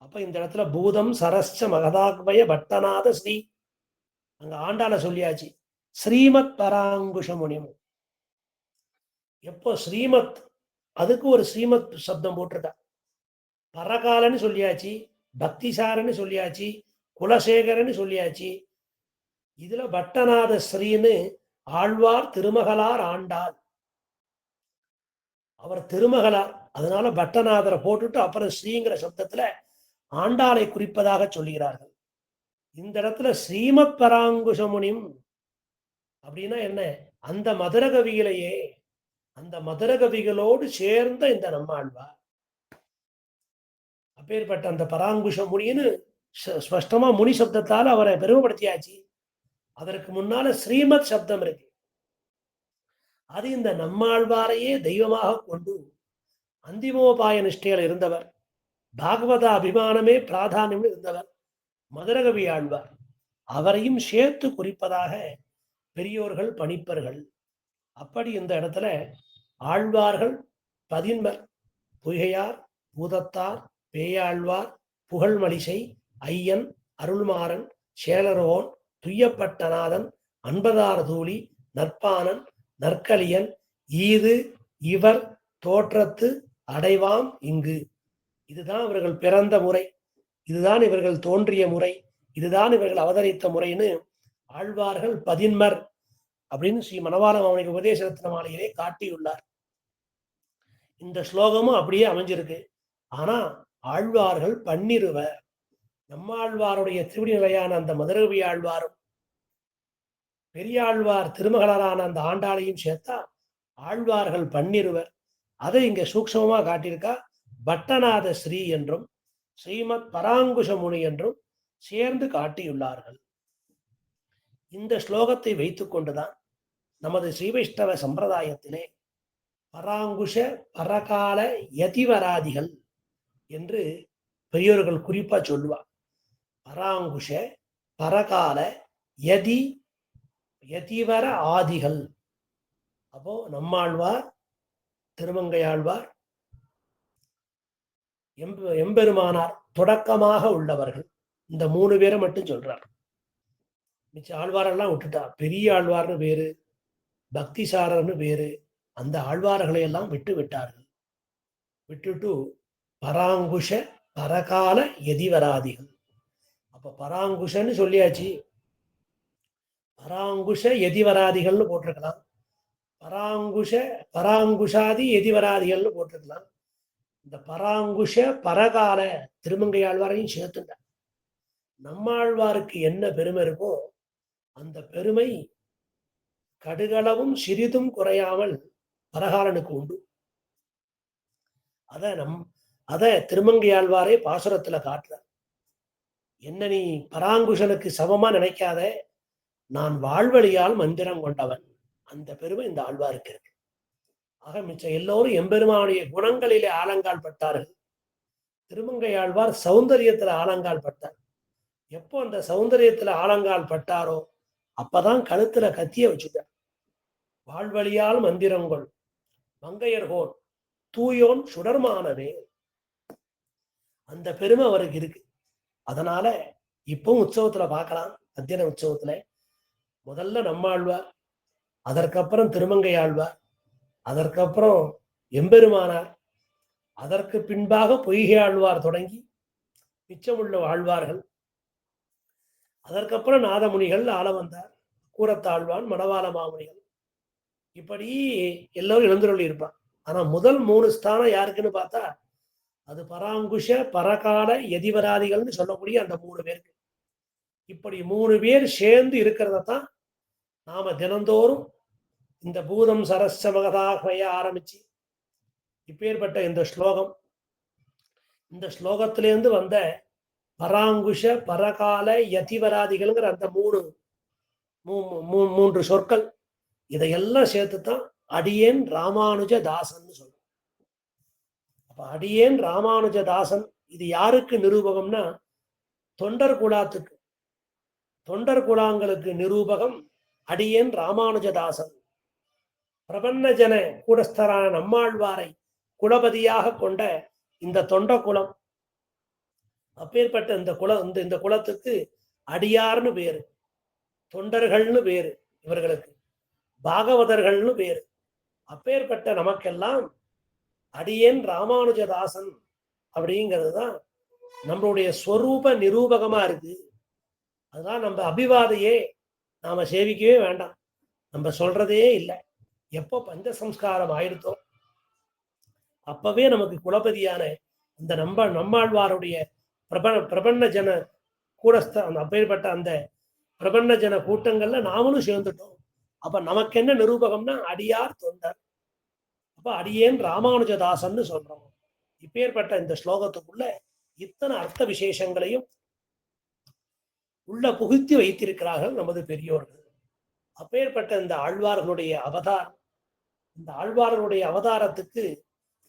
Speaker 1: அப்ப இந்த இடத்துல பூதம் சரஸ்ச மகதாக்வய பட்டநாத ஸ்ரீ, அங்க ஆண்டாள சொல்லியாச்சு. ஸ்ரீமத் பராங்குஷமுனியும் எப்போ ஸ்ரீமத், அதுக்கு ஒரு ஸ்ரீமத் சப்தம் போட்டிருக்கா. பரகாலன்னு சொல்லியாச்சு, பக்திசாரன்னு சொல்லியாச்சு, குலசேகரன்னு சொல்லியாச்சு. இதுல பட்டநாத ஸ்ரீன்னு ஆழ்வார் திருமகளார் ஆண்டாள், அவர் திருமகளார். அதனால பட்டநாதரை போட்டுட்டு அப்புறம் ஸ்ரீங்கிற சப்தத்துல ஆண்டாளை குறிப்பதாக சொல்லுகிறார்கள். இந்த இடத்துல ஸ்ரீமத் பராங்குஷமுனிம் அப்படின்னா என்ன, அந்த மதுர கவிகளையே, அந்த மதுர கவிகளோடு சேர்ந்த இந்த நம்மாழ்வார். அப்பேற்பட்ட அந்த பராங்குஷ முனின்னு ஸ்பஷ்டமா முனி சப்தத்தால் அவரை பெருமைப்படுத்தியாச்சு. அதற்கு முன்னால ஸ்ரீமத் சப்தம் இருக்கு. அது இந்த நம்மாழ்வாரையே தெய்வமாக கொண்டு அந்திமோபாய நிஷ்டையில் இருந்தவர், பாகவத அபிமானமே பிராதானியம் இருந்தவர் மதுரகவி ஆழ்வார். அவரையும் சேர்த்து குறிப்பதாக பெரியோர்கள் பணிப்பர்கள். அப்படி இந்த இடத்துல ஆழ்வார்கள் 11, பொய்கையார், பூதத்தார், பேயாழ்வார், புகழ்மலிசை, ஐயன், அருள்மாறன், சேலரோன், துய்யப்பட்டநாதன், அன்பதார் தூளி, நற்பானன் நற்கலியன் ஈது இவர் தோற்றத்து அடைவாம் இங்கு. இதுதான் இவர்கள் பிறந்த முறை, இதுதான் இவர்கள் தோன்றிய முறை, இதுதான் இவர்கள் அவதரித்த முறைன்னு ஆழ்வார்கள் பதின்மர் அப்படின்னு ஸ்ரீ மணவாள மாமுனிக்கு உபதேச ரத்ன மாலையிலே காட்டியுள்ளார். இந்த ஸ்லோகமும் அப்படியே அமைஞ்சிருக்கு. ஆனா ஆழ்வார்கள் பன்னிருவர். நம்மாழ்வாருடைய திருவடி நிலையான அந்த மதுரகவி ஆழ்வாரும் பெரியாழ்வார் திருமகளாரான அந்த ஆண்டாளையும் சேர்த்தா ஆழ்வார்கள் பன்னிருவர். அதை இங்க சூக்ஷமா காட்டியிருக்கா. பட்டநாத ஸ்ரீ என்றும் ஸ்ரீமத் பராங்குஷ முனி என்றும் சேர்ந்து காட்டியுள்ளார்கள். இந்த ஸ்லோகத்தை வைத்துக் கொண்டுதான் நமது ஸ்ரீ வைஷ்ணவ சம்பிரதாயத்திலே பராங்குஷ பரகால யதிவராதிகள் என்று பெரியோர்கள் குறிப்பா சொல்லுவார். பராங்குஷ பரகால யதி யதிவர ஆதிகள். அப்போ நம்மாழ்வார் திருமங்கையாழ்வார் எம்பெருமானார் தொடக்கமாக உள்ளவர்கள். இந்த 3 பேரை மட்டும் சொல்றார். மிச்ச ஆழ்வாரெல்லாம் விட்டுட்டா. பெரிய ஆழ்வார்னு பேரு, பக்திசாரர்னு பேரு, அந்த ஆழ்வார்களை எல்லாம் விட்டு விட்டார்கள். விட்டுட்டு பராங்குஷ பரகால எதிவராதிகள். அப்ப பராங்குஷன்னு சொல்லியாச்சு, பராங்குஷ எதிவராதிகள்னு போட்டிருக்கலாம், பராங்குஷ பராங்குஷாதி எதிவராதிகள்னு போட்டிருக்கலாம். இந்த பராங்குஷ பரகால திருமங்கை ஆழ்வாரையும் சேர்த்துட்டார். நம்மாழ்வாருக்கு என்ன பெருமை இருக்கோ அந்த பெருமை கடுகளவும் சிறிதும் குறையாமல் பரகாலனுக்கு உண்டு. அத திருமங்கை ஆழ்வாரே பாசுரத்துல காட்டுறார். என்ன நீ பராங்குஷனுக்கு சமமா நினைக்காத, நான் வாழ்வழியால் மந்திரம் கொண்டவன். அந்த பெருமை இந்த ஆழ்வாருக்கு இருக்கு. ஆக மிச்சம் எல்லோரும் எம்பெருமானுடைய குணங்களிலே ஆலங்கால் பட்டார்கள். திருமங்கை ஆழ்வார் சௌந்தரியத்துல ஆலங்கால் பட்டார். எப்போ அந்த சௌந்தரியத்துல ஆலங்கால் பட்டாரோ அப்பதான் கழுத்துல கத்திய வச்சுட்டார். வாழ்வழியால் மந்திரங்கொள் மங்கையர்கோன் தூயோன் சுடர்மானவே. அந்த பெருமை அவருக்கு இருக்கு. அதனால இப்பவும் உற்சவத்துல பார்க்கலாம். அத்தியன உற்சவத்துல முதல்ல நம்மாழ்வார், அதற்கப்புறம் திருமங்கை ஆழ்வார், அதற்கப்புறம் எம்பெருமானார், அதற்கு பின்பாக பொய்கை ஆழ்வார் தொடங்கி மிச்சமுள்ள ஆழ்வார்கள், அதற்கப்புறம் நாதமுனிகள் ஆள வந்தார், கூரத்தாழ்வான் மணவாள மாமுனிகள், இப்படி எல்லோரும் எழுந்துள்ளி இருப்பான். ஆனா முதல் 3 ஸ்தானம் யாருக்குன்னு பார்த்தா அது பராங்குஷ பரகால எதிவராதிகள்னு சொல்லக்கூடிய அந்த 3 பேருக்கு. இப்படி 3 பேர் சேர்ந்து இருக்கிறத தான் நாம தினந்தோறும் இந்த பூதம் சரஸ்ச மகதாகமைய ஆரம்பிச்சு இப்பேற்பட்ட இந்த ஸ்லோகம், இந்த ஸ்லோகத்திலேருந்து வந்த பராங்குஷ பரகால யதிவராதிகள்ங்கிற அந்த 3 சொற்கள், இதையெல்லாம் சேர்த்துத்தான் அடியேன் ராமானுஜ தாசன் சொல்றோம். அப்ப அடியேன் ராமானுஜ தாசன் இது யாருக்கு நிரூபகம்னா தொண்டர் குலாத்துக்கு, தொண்டர் குலாங்களுக்கு நிரூபகம் அடியேன் ராமானுஜதாசன். பிரபன்ன ஜன கூடஸ்தரான நம்மாழ்வாரை குலபதியாக கொண்ட இந்த தொண்ட குலம், அப்பேற்பட்ட இந்த குலத்துக்கு அடியார்னு பேரு, தொண்டர்கள்னு பேரு, இவர்களுக்கு பாகவதர்கள்னு பேரு. அப்பேற்பட்ட நமக்கெல்லாம் அடியேன் ராமானுஜதாசன் அப்படிங்கிறது தான் நம்மளுடைய ஸ்வரூப நிரூபகமா இருக்கு. அதுதான் நம்ம அபிவாதையே நாம சேவிக்கவே வேண்டாம், நம்ம சொல்றதே இல்லை. எப்போ பஞ்சசம்ஸ்காரம் ஆயிடுத்தோ அப்பவே நமக்கு குலபதியான இந்த நம்மாழ்வாருடைய பிரபன்ன ஜன கூடஸ்த அப்பேற்பட்ட அந்த பிரபன்ன ஜன கூட்டங்கள்ல நாமளும் சேர்ந்துட்டோம். அப்ப நமக்கு என்ன நிரூபகம்னா அடியார் தொண்டர். அப்ப அடியேன் ராமானுஜதாசன் சொல்றோம். இப்பேற்பட்ட இந்த ஸ்லோகத்துக்குள்ள இத்தனை அர்த்த விசேஷங்களையும் உள்ள புகுத்தி வைத்திருக்கிறார்கள் நமது பெரியோர்கள். அப்பேற்பட்ட இந்த ஆழ்வார்களுடைய அவதாரம், இந்த ஆழ்வார்களுடைய அவதாரத்துக்கு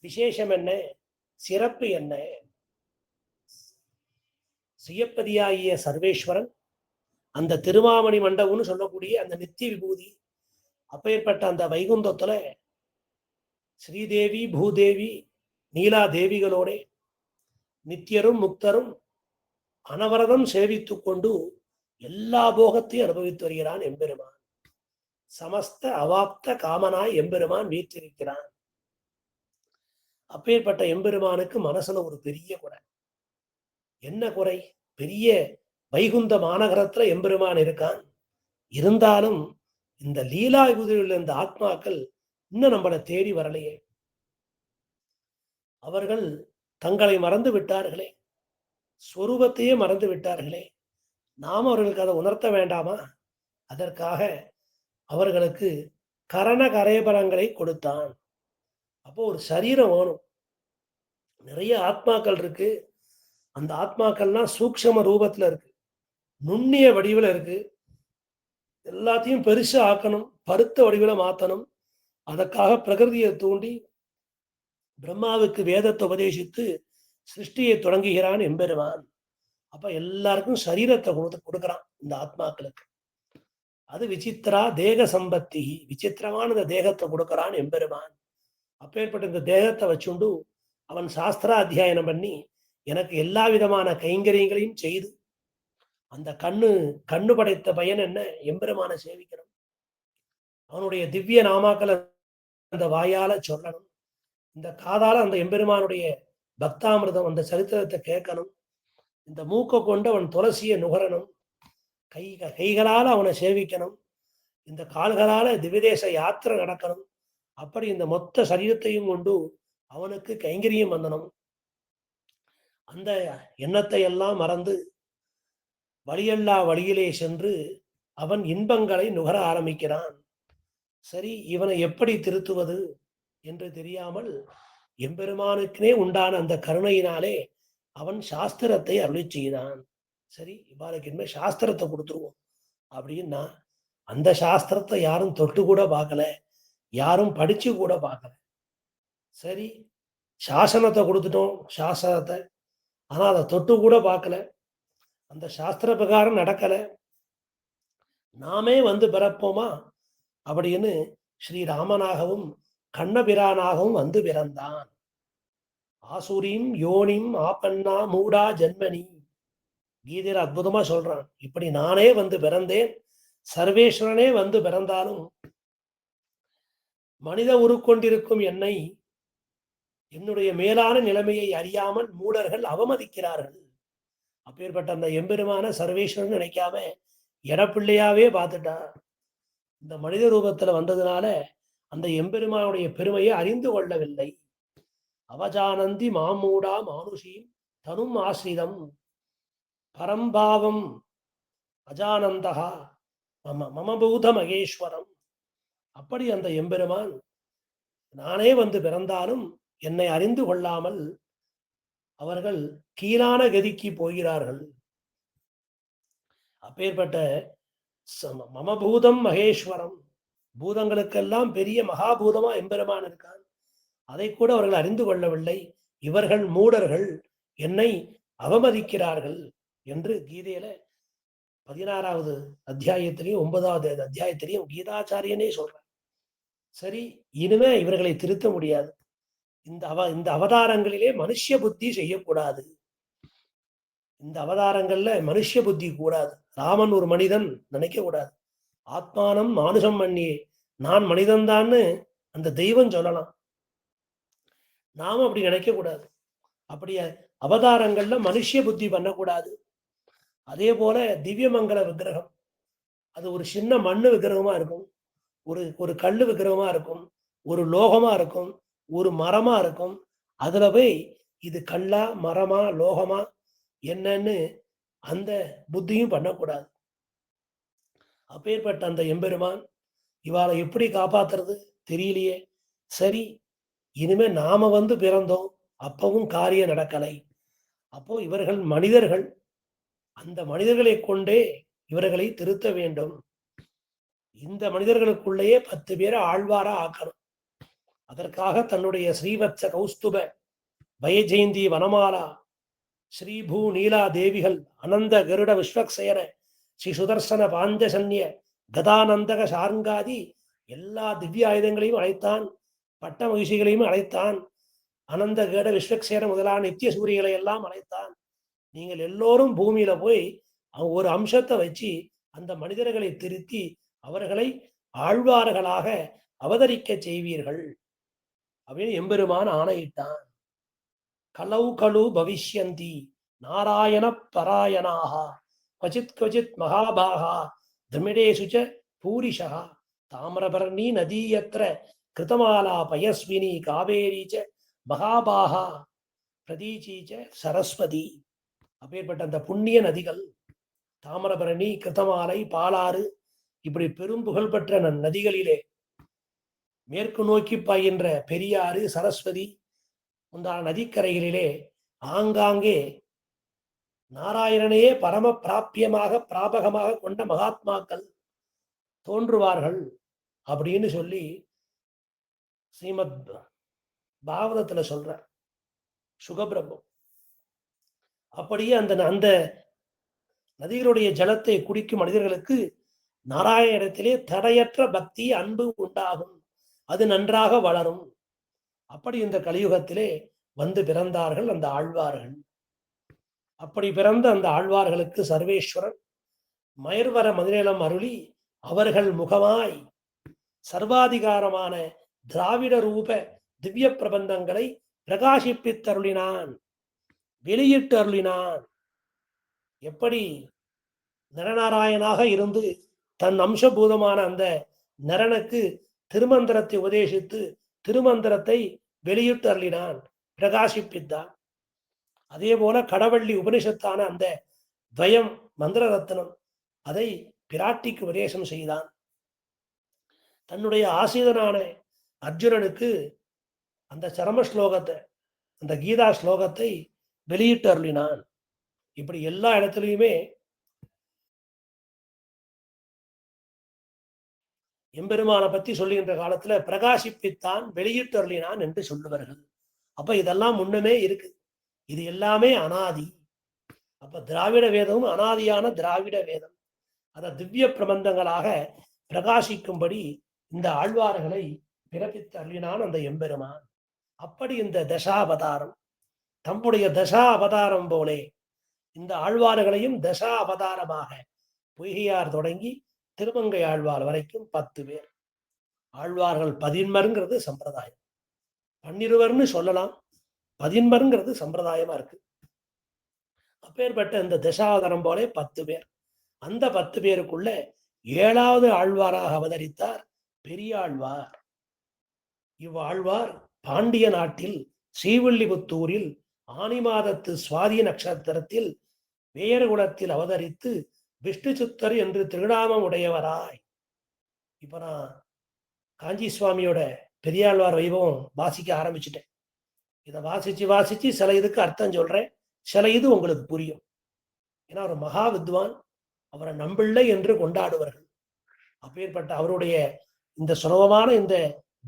Speaker 1: விசேஷம் என்ன, சிறப்பு என்ன? சுயப்பதியாகிய சர்வேஸ்வரன் அந்த திருமாமணி மண்டபம்னு சொல்லக்கூடிய அந்த நித்திய விபூதி, அப்பேற்பட்ட அந்த வைகுந்தத்துல ஸ்ரீதேவி பூதேவி நீலா தேவிகளோட நித்தியரும் முக்தரும் அனவரதம் சேவித்து கொண்டு எல்லா போகத்தையும் அனுபவித்து வருகிறான் எம்பெருமான். சமஸ்த அவாப்த காமனாய் எம்பெருமான் வீற்றிருக்கிறான். அப்பேற்பட்ட எம்பெருமானுக்கு மனசுல ஒரு பெரிய குறை. என்ன குறை? பெரிய வைகுந்த மாநகரத்துல எம்பெருமான் இருக்கான். இருந்தாலும் இந்த லீலா குதிரையில் இந்த ஆத்மாக்கள் இன்னும் நம்மளை தேடி வரலையே. அவர்கள் தங்களை மறந்து விட்டார்களே, ஸ்வரூபத்தையே மறந்து விட்டார்களே. நாம் அவர்களுக்கு அதை உணர்த்த வேண்டாமா? அதற்காக அவர்களுக்கு கரண கரைபலங்களை கொடுத்தான். அப்போ ஒரு சரீரம் வேணும். நிறைய ஆத்மாக்கள் இருக்கு. அந்த ஆத்மாக்கள்லாம் சூக்ஷம ரூபத்துல இருக்கு, நுண்ணிய வடிவில் இருக்கு. எல்லாத்தையும் பெருசா ஆக்கணும், பருத்த வடிவில மாத்தணும். அதற்காக பிரகிருதியை தூண்டி பிரம்மாவுக்கு வேதத்தை உபதேசித்து சிருஷ்டியை தொடங்குகிறான் எம்பெருமான். அப்ப எல்லாருக்கும் சரீரத்தை கொடுக்கிறான் இந்த ஆத்மாக்களுக்கு. அது விசித்திரா தேக சம்பத்தி, விசித்திரமான இந்த தேகத்தை கொடுக்கிறான் எம்பெருமான். அப்பேற்பட்ட இந்த தேகத்தை வச்சுண்டு அவன் சாஸ்திர அத்தியாயனம் பண்ணி எனக்கு எல்லா விதமான கைங்கரியங்களையும் செய்து அந்த கண்ணு படைத்த பயன் என்ன? எம்பெருமான சேவிக்கணும். அவனுடைய திவ்ய நாமாக்களை அந்த வாயால சொல்லணும். இந்த காதால அந்த எம்பெருமானுடைய பக்தாமிர்தம் அந்த சரித்திரத்தை கேட்கணும். இந்த மூக்க கொண்டு அவன் துளசியை நுகரணும். கைகளால் அவனை சேவிக்கணும். இந்த கால்களால திவ்யதேச யாத்திரை நடக்கணும். அப்படி இந்த மொத்த சரீரத்தையும் கொண்டு அவனுக்கு கைங்கரியம் பண்ணணும். அந்த எண்ணத்தை எல்லாம் மறந்து வழியல்லா வழியிலே சென்று அவன் இன்பங்களை நுகர ஆரம்பிக்கிறான். சரி, இவனை எப்படி திருத்துவது என்று தெரியாமல் எம்பெருமானுக்குனே உண்டான அந்த கருணையினாலே அவன் சாஸ்திரத்தை அருளி செய்தான். சரி, இவ்வாறுக்கு இனிமே சாஸ்திரத்தை கொடுத்துருவோம் அப்படின்னா அந்த சாஸ்திரத்தை யாரும் தொட்டு கூட பார்க்கல, யாரும் படிச்சு கூட பார்க்கல. சரி, சாசனத்தை கொடுத்துட்டோம், சாஸ்திரத்தை, ஆனா அதை தொட்டு கூட பார்க்கல, அந்த சாஸ்திர பிரகாரம் நடக்கல. நாமே வந்து பிறப்போமா அப்படின்னு ஸ்ரீராமனாகவும் கண்ணபிரானாகவும் வந்து பிறந்தான். ஆசுரியும் யோனிம் ஆப்பண்ணா மூடா ஜென்மனி, கீதையில அற்புதமா சொல்றான். இப்படி நானே வந்து பிறந்தேன், சர்வேஸ்வரனே வந்து பிறந்தாலும் மனித உருக்கொண்டிருக்கும் என்னை, என்னுடைய மேலான நிலைமையை அறியாமல் மூடர்கள் அவமதிக்கிறார்கள். அப்பேற்பட்ட அந்த எம்பெருமான சர்வேஸ்வரன் நினைக்காம எடப்பிள்ளையாவே பார்த்துட்டா. இந்த மனித ரூபத்துல வந்ததுனால அந்த எம்பெருமானுடைய பெருமையை அறிந்து கொள்ளவில்லை. அவஜானந்தி மாமூடா மானுஷீம் தனும் ஆசிரிதம் பரம்பாவம் அஜானந்தகா மமபூத மகேஸ்வரம். அப்படி அந்த எம்பெருமான் நானே வந்து பிறந்தாலும் என்னை அறிந்து கொள்ளாமல் அவர்கள் கீழான கதிக்கு போகிறார்கள். அப்பேற்பட்ட மமபூதம் மகேஸ்வரம், பூதங்களுக்கெல்லாம் பெரிய மகாபூதமா எம்பெருமான் இருக்கான். அதை கூட அவர்கள் அறிந்து கொள்ளவில்லை. இவர்கள் மூடர்கள் என்னை அவமதிக்கிறார்கள் என்று கீதையில 16வது அத்தியாயத்திலையும் 9வது அத்தியாயத்திலையும் கீதாச்சாரியனே சொல்றார். சரி, இனிமே இவர்களை திருத்த முடியாது. இந்த அவதாரங்களிலே மனுஷ புத்தி செய்யக்கூடாது. இந்த அவதாரங்கள்ல மனுஷ புத்தி கூடாது. ராமன் ஒரு மனிதன் நினைக்க கூடாது. ஆத்மானம் மானுஷம் பண்ணியே, நான் மனிதன்தான்னு அந்த தெய்வம் சொல்லலாம். நாம அப்படி நினைக்க கூடாது. அப்படி அவதாரங்கள்ல மனுஷ புத்தி பண்ணக்கூடாது. அதே போல திவ்யமங்கல விக்கிரகம், அது ஒரு சின்ன மண்ணு விக்கிரகமா இருக்கும், ஒரு கல்லு விக்கிரகமா இருக்கும், ஒரு லோகமா இருக்கும், ஒரு மரமா இருக்கும். அதுல போய் இது கல்லா மரமா லோகமா என்னன்னு அந்த புத்தியும் பண்ணக்கூடாது. அப்பேற்பட்ட அந்த எம்பெருமான் இவாளை எப்படி காப்பாத்துறது தெரியலையே. சரி, இனிமே நாம வந்து பிறந்தோம், அப்பவும் காரியம் நடக்கலை. அப்போ இவர்கள் மனிதர்கள், அந்த மனிதர்களை கொண்டே இவர்களை திருத்த வேண்டும். இந்த மனிதர்களுக்குள்ளேயே 10 பேரை ஆழ்வாரா ஆக்கணும். அதற்காக தன்னுடைய ஸ்ரீவத்ச கௌஸ்துப பயஜெயந்தி வனமாலா ஸ்ரீபூ நீலா தேவிகள் அனந்த கருட விஸ்வக்சேன ஸ்ரீ சுதர்சன பாஞ்சசன்ய கதானந்தக சார்ங்காதி எல்லா திவ்ய ஆயுதங்களையும் அழைத்தான், பட்ட மகிழ்ச்சிகளையும் அழைத்தான், அனந்த கருட விஸ்வக்சேன முதலான நித்திய சூரியகளை எல்லாம் அழைத்தான். நீங்கள் எல்லோரும் பூமியில போய் ஒரு அம்சத்தை வச்சு அந்த மனிதர்களை திருத்தி அவர்களை ஆழ்வார்களாக அவதரிக்க செய்வீர்கள் அப்படின்னு எம்பெருமான் ஆணையிட்டான். கலௌ கலு பவிஷ்யந்தி நாராயண பராயணாக क्वचित् क्वचित् மகாபாகா திமிடேஷு ச பூரிஷா தாமிரபர்ணி நதீயத்திர கிருதமாலா பயஸ்வினி காவேரி ச மகாபாகா பிரதீச்சி ச சரஸ்வதி. அப்பேற்பட்ட அந்த புண்ணிய நதிகள் தாமிரபரணி, கிருத்தமாலை, பாலாறு இப்படி பெரும் புகழ்பெற்ற நதிகளிலே மேற்கு நோக்கி பாய்கின்ற பெரியாறு, சரஸ்வதி உண்டான நதிக்கரைகளிலே ஆங்காங்கே நாராயணனையே பரம பிராபியமாக பிராபகமாக கொண்ட மகாத்மாக்கள் தோன்றுவார்கள் அப்படின்னு சொல்லி ஸ்ரீமத் பாகவதத்துல சொல்ற சுகபிரம்மம். அப்படியே அந்த அந்த நதிகளுடைய ஜலத்தை குடிக்கும் மனிதர்களுக்கு நாராயணத்திலே தடையற்ற பக்தி அன்பு உண்டாகும், அது நன்றாக வளரும். அப்படி இந்த கலியுகத்திலே வந்து பிறந்தார்கள் அந்த ஆழ்வார்கள். அப்படி பிறந்த அந்த ஆழ்வார்களுக்கு சர்வேஸ்வரன் மயர்வர மதிநலம் அருளி அவர்கள் முகமாய் சர்வாதிகாரமான திராவிட ரூப திவ்ய பிரபந்தங்களை பிரகாசிப்பித்தருளினான், வெளியிட்டு அருளினான். எப்படி நரநாராயணாக இருந்து தன் அம்சபூதமான அந்த நரனுக்கு திருமந்திரத்தை உபதேசித்து திருமந்திரத்தை வெளியிட்டு அருளினான், பிரகாசிப்பித்தான். அதே போல கடவள்ளி உபனிஷத்தான அந்த துவயம் மந்திர ரத்னம் அதை பிராட்டிக்கு உபதேசம் செய்தான். தன்னுடைய ஆசிரியனான அர்ஜுனனுக்கு அந்த சரம ஸ்லோகத்தை, அந்த கீதா ஸ்லோகத்தை வெளியிட்டு அருளினான். இப்படி எல்லா இடத்துலையுமே எம்பெருமானை பத்தி சொல்லுகின்ற காலத்துல பிரகாசிப்பித்தான், வெளியிட்டு அருளினான் என்று சொல்லுவார்கள். அப்ப இதெல்லாம் முன்னமே இருக்கு, இது எல்லாமே அனாதி. அப்ப திராவிட வேதமும் அனாதியான திராவிட வேதம். அத திவ்ய பிரபந்தங்களாக பிரகாசிக்கும்படி இந்த ஆழ்வார்களை பிறப்பித்து அருளினான் அந்த எம்பெருமான். அப்படி இந்த தசாவதாரம் தம்முடைய தசா அவதாரம் போலே இந்த ஆழ்வார்களையும் தசா அவதாரமாக பொய்கையார் தொடங்கி திருமங்கை ஆழ்வார் வரைக்கும் 10 பேர் ஆழ்வார்கள். 11 சம்பிரதாயம், 12 சொல்லலாம், 11 சம்பிரதாயமா இருக்கு. அப்பேற்பட்ட இந்த தசாவதாரம் போலே 10 பேர். அந்த 10 பேருக்குள்ள 7வது ஆழ்வாராக அவதரித்தார் பெரியாழ்வார். இவ்வாழ்வார் பாண்டிய நாட்டில் ஸ்ரீவில்லிபுத்தூரில் ஆனி மாதத்து சுவாதி நட்சத்திரத்தில் வேயர்குலத்தில் அவதரித்து விஷ்ணு சித்தர் என்று திருநாமம் உடையவராய். இப்ப நான் காஞ்சி சுவாமியோட பெரியாழ்வார் வைபவம் வாசிக்க ஆரம்பிச்சுட்டேன். இதை வாசிச்சு சில இதுக்கு அர்த்தம் சொல்றேன், சில இது உங்களுக்கு புரியும். ஏன்னா அவர் மகா வித்வான், அவரை நம்பிள்ளை என்று கொண்டாடுவார்கள். அப்பேற்பட்ட அவருடைய இந்த சுலபமான இந்த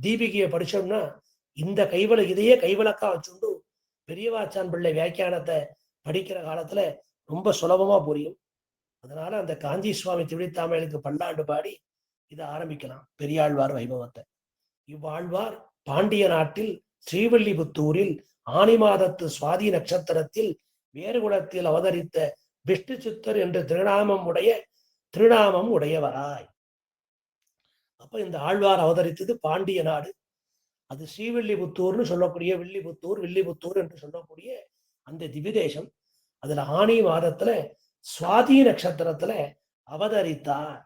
Speaker 1: தீபிகையை படிச்சோம்னா இந்த இதையே கைவிளக்கா வச்சுண்டு பெரியவாச்சான் பிள்ளை வியாக்கியானத்தை படிக்கிற காலத்துல ரொம்ப சுலபமா புரியும். அதனால அந்த காஞ்சி சுவாமி திருவிழித்தாமலுக்கு பல்லாண்டு பாடி இதை ஆரம்பிக்கலாம் பெரியாழ்வார் வைபவத்தை. இவ்வாழ்வார் பாண்டிய நாட்டில் ஸ்ரீவில்லிபுத்தூரில் ஆனி மாதத்து சுவாதி நட்சத்திரத்தில் வேறுகுலத்தில் அவதரித்த விஷ்ணு சித்தர் என்று திருநாமம் உடையவராய். அப்ப இந்த ஆழ்வார் அவதரித்தது பாண்டிய நாடு. அது ஸ்ரீவில்லிபுத்தூர்னு சொல்லக்கூடிய வில்லிபுத்தூர் என்று சொல்லக்கூடிய அந்த திவிதேசம். அதுல ஆனி மாதத்துல சுவாதி நட்சத்திரத்துல அவதரித்தார்.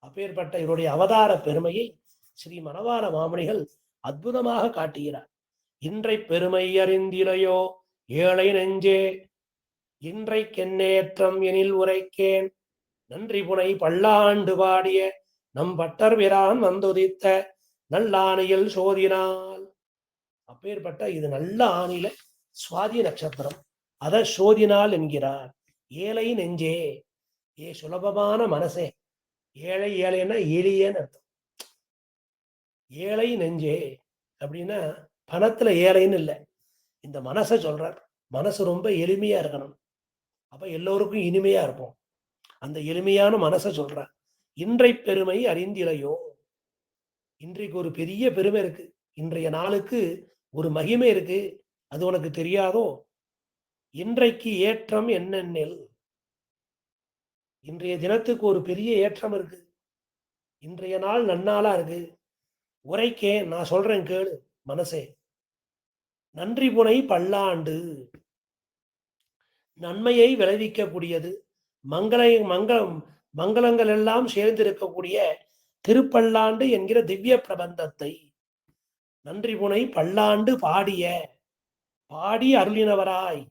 Speaker 1: அப்பேற்பட்ட இவருடைய அவதார பெருமையை ஸ்ரீ மணவாள மாமணிகள் அற்புதமாக காட்டுகிறார். இன்றை பெருமை அறிந்திலையோ ஏழை நெஞ்சே, இன்றைக்கென்னேற்றம் எனில் உரைக்கேன், நன்றி புனை பல்லாண்டு பாடிய நம் பட்டர் பிரான் வந்துதித்த நல்லானையில் சோதினால். அப்பேற்பட்ட இது நல்ல ஆணில சுவாதி நட்சத்திரம், அத சோதினால் என்கிறார். ஏழை நெஞ்சே, சுலபமான மனசே. ஏழைன்னா எளியன்னு அர்த்தம். ஏழை நெஞ்சே அப்படின்னா பணத்துல ஏழைன்னு இல்லை, இந்த மனசை சொல்றார். மனசு ரொம்ப எளிமையா இருக்கணும், அப்ப எல்லோருக்கும் இனிமையா இருப்போம். அந்த எளிமையான மனசை சொல்றார். இன்றை பெருமை அறிந்திலையோ, இன்றைக்கு ஒரு பெரிய பெருமை இருக்கு, இன்றைய நாளுக்கு ஒரு மகிமை இருக்கு, அது உனக்கு தெரியாதோ? இன்றைக்கு ஏற்றம் என்னென்னில், இன்றைய தினத்துக்கு ஒரு பெரிய ஏற்றம் இருக்கு. இன்றைய நாள் நன்னாளா இருக்கு. உரைக்கேன், நான் சொல்றேன் கேளு மனசே. நன்றி புனை பல்லாண்டு. நன்மையை விளைவிக்கக்கூடியது. மங்களை மங்களம் மங்களங்கள் எல்லாம் சேர்ந்திருக்கக்கூடிய திருப்பல்லாண்டு என்கிற திவ்ய பிரபந்தத்தை நன்றி புனை பல்லாண்டு பாடிய பாடி அருளினவராய்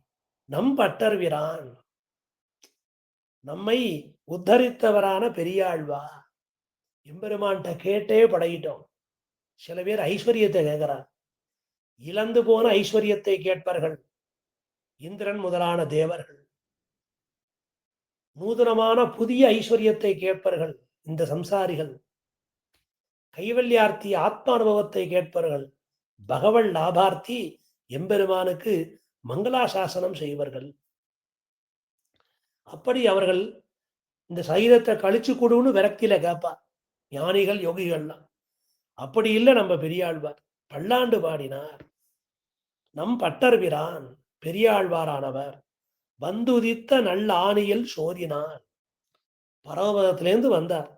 Speaker 1: நம் பட்டர்விரான், நம்மை உத்தரித்தவரான பெரியாழ்வார். எம்பெருமான்கிட்ட கேட்டே பழகிட்டோம். சில பேர் ஐஸ்வர்யத்தை கேட்கிறார். இழந்து போன ஐஸ்வர்யத்தை கேட்பார்கள் இந்திரன் முதலான தேவர்கள். நூதனமான புதிய ஐஸ்வர்யத்தை கேட்பார்கள் இந்த சம்சாரிகள். கைவல்யார்த்தி ஆத்ம அனுபவத்தை கேட்பார்கள். பகவல் லாபார்த்தி எம்பெருமானுக்கு மங்களாசாசனம் செய்வார்கள். அப்படி அவர்கள் இந்த சரீரத்தை கழிச்சு கொடுன்னு விரக்தியில கேட்பார் ஞானிகள் யோகிகள்லாம். அப்படி இல்லை நம்ம பெரியாழ்வார். பல்லாண்டு பாடினார். நம் பட்டர்பிரான் பெரியாழ்வாரானவர் வந்துதித்த நல்ல ஆணியில் சோதினார். பரமபதத்திலேருந்து வந்தார்.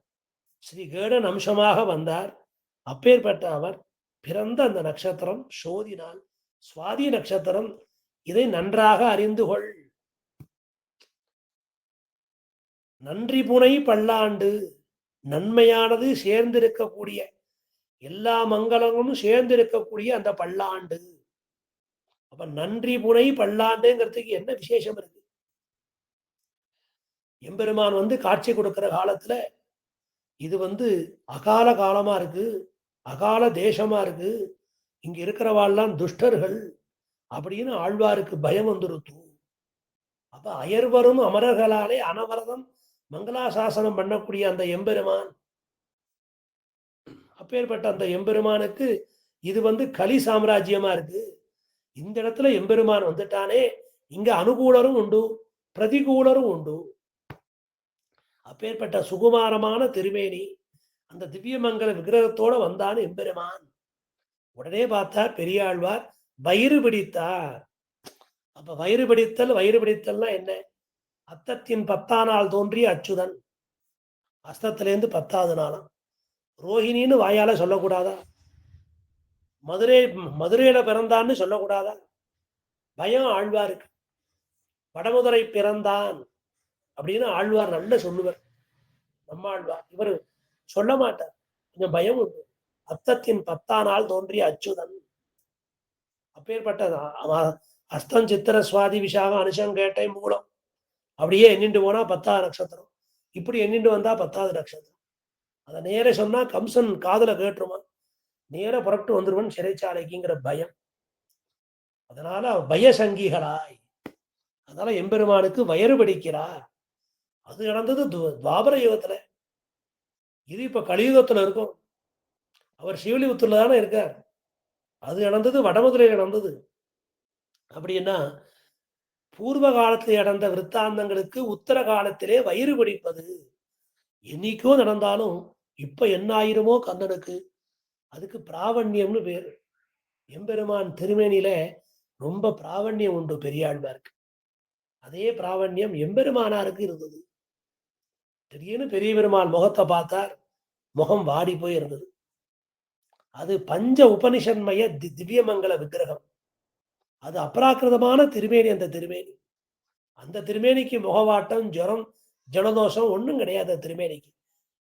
Speaker 1: ஸ்ரீகேடன் அம்சமாக வந்தார். அப்பேற்பட்ட அவர் பிறந்த அந்த நட்சத்திரம் சோதினாள், சுவாதி நட்சத்திரம். இதை நன்றாக அறிந்து கொள். நன்றி புனை பல்லாண்டு, நன்மையானது சேர்ந்திருக்கக்கூடிய எல்லா மங்களங்களும் சேர்ந்திருக்கக்கூடிய அந்த பல்லாண்டு. அப்ப நன்றி புனை பல்லாண்டுங்கிறதுக்கு என்ன விசேஷம் இருக்கு? எம்பெருமான் காட்சி கொடுக்கிற காலத்துல இது அகால காலமா இருக்கு, அகால தேசமா இருக்கு, இங்க இருக்கிறவாள்லாம் துஷ்டர்கள் அப்படின்னு ஆழ்வாருக்கு பயம் வந்துருத்து. அப்ப அயர்வரும் அமரர்களாலே அனவரதம் மங்களாசாசனம் பண்ணக்கூடிய அந்த எம்பெருமான், அப்பேற்பட்ட அந்த எம்பெருமானுக்கு இது கலி சாம்ராஜ்யமா இருக்கு. இந்த இடத்துல எம்பெருமான் வந்துட்டானே, இங்க அனுகூலரும் உண்டு பிரதிகூலரும் உண்டு. அப்பேற்பட்ட சுகுமாரமான திருமேனி அந்த திவ்யமங்கல விக்கிரகத்தோட வந்தான் எம்பெருமான். உடனே பார்த்தார் பெரியாழ்வார், வயிறு பிடித்தார். அப்ப வயிறு பிடித்தல்னா என்ன? அத்தத்தின் 10ஆம் நாள் தோன்றிய அச்சுதன், அஸ்தத்திலேருந்து 10வது நாளாம். ரோஹிணின்னு வாயால சொல்லக்கூடாதா? மதுரையில பிறந்தான்னு சொல்லக்கூடாதா? பயம் ஆழ்வாருக்கு. வடமுதுரை பிறந்தான் அப்படின்னு ஆழ்வார் நல்ல சொல்லுவார். நம்ம ஆழ்வார் இவர் சொல்ல மாட்டார், கொஞ்சம் பயம் உண்டு. அத்தத்தின் 10ஆம் நாள் தோன்றிய அச்சுதன். அப்பேற்பட்ட அஸ்தம் சித்திர சுவாதி விசாகம் அனுஷங்கேட்டை மூலம் அப்படியே எண்ணிட்டு போனா 10வது நட்சத்திரம், இப்படி எண்ணிட்டு வந்தா 10வது நட்சத்திரம். அதை நேர சொன்னா கம்சன் காதுல கேட்டுருமா, நேர புறப்பட்டு வந்துருவன் சிறைச்சாலைக்குங்கிற பயம். அதனால பயசங்கிகளாய், அதனால எம்பெருமானுக்கு வயறு படிக்கிறார். அது நடந்தது துவாபர யுகத்துல. இது இப்ப கலியுகத்துல இருக்கும். அவர் சிவலிபுத்தூர்ல தானே இருக்கார். அது நடந்தது வடமதுரையில் நடந்தது. அப்படின்னா பூர்வ காலத்தில் நடந்த விற்த்தாந்தங்களுக்கு உத்தர காலத்திலே வயிறு பிடிப்பது என்னைக்கோ நடந்தாலும் இப்ப என்ன ஆயிருமோ கந்தனுக்கு. அதுக்கு பிராவண்யம்னு பேரு. எம்பெருமான் திருமேனியில ரொம்ப பிராவண்யம் உண்டு பெரியாழ்வாருக்கு. அதே பிராவண்யம் எம்பெருமானாருக்கு இருந்தது. திடீர்னு பெரிய பெருமாள் முகத்தை பார்த்தார், முகம் வாடி போய் இருந்தது. அது பஞ்ச உபனிஷன்மய திவ்யமங்கல விக்கிரகம். அது அபராக்கிருதமான திருமேனி. அந்த திருமேனிக்கு முகவாட்டம், ஜரம், ஜனதோஷம் ஒன்றும் கிடையாது திருமேனிக்கு.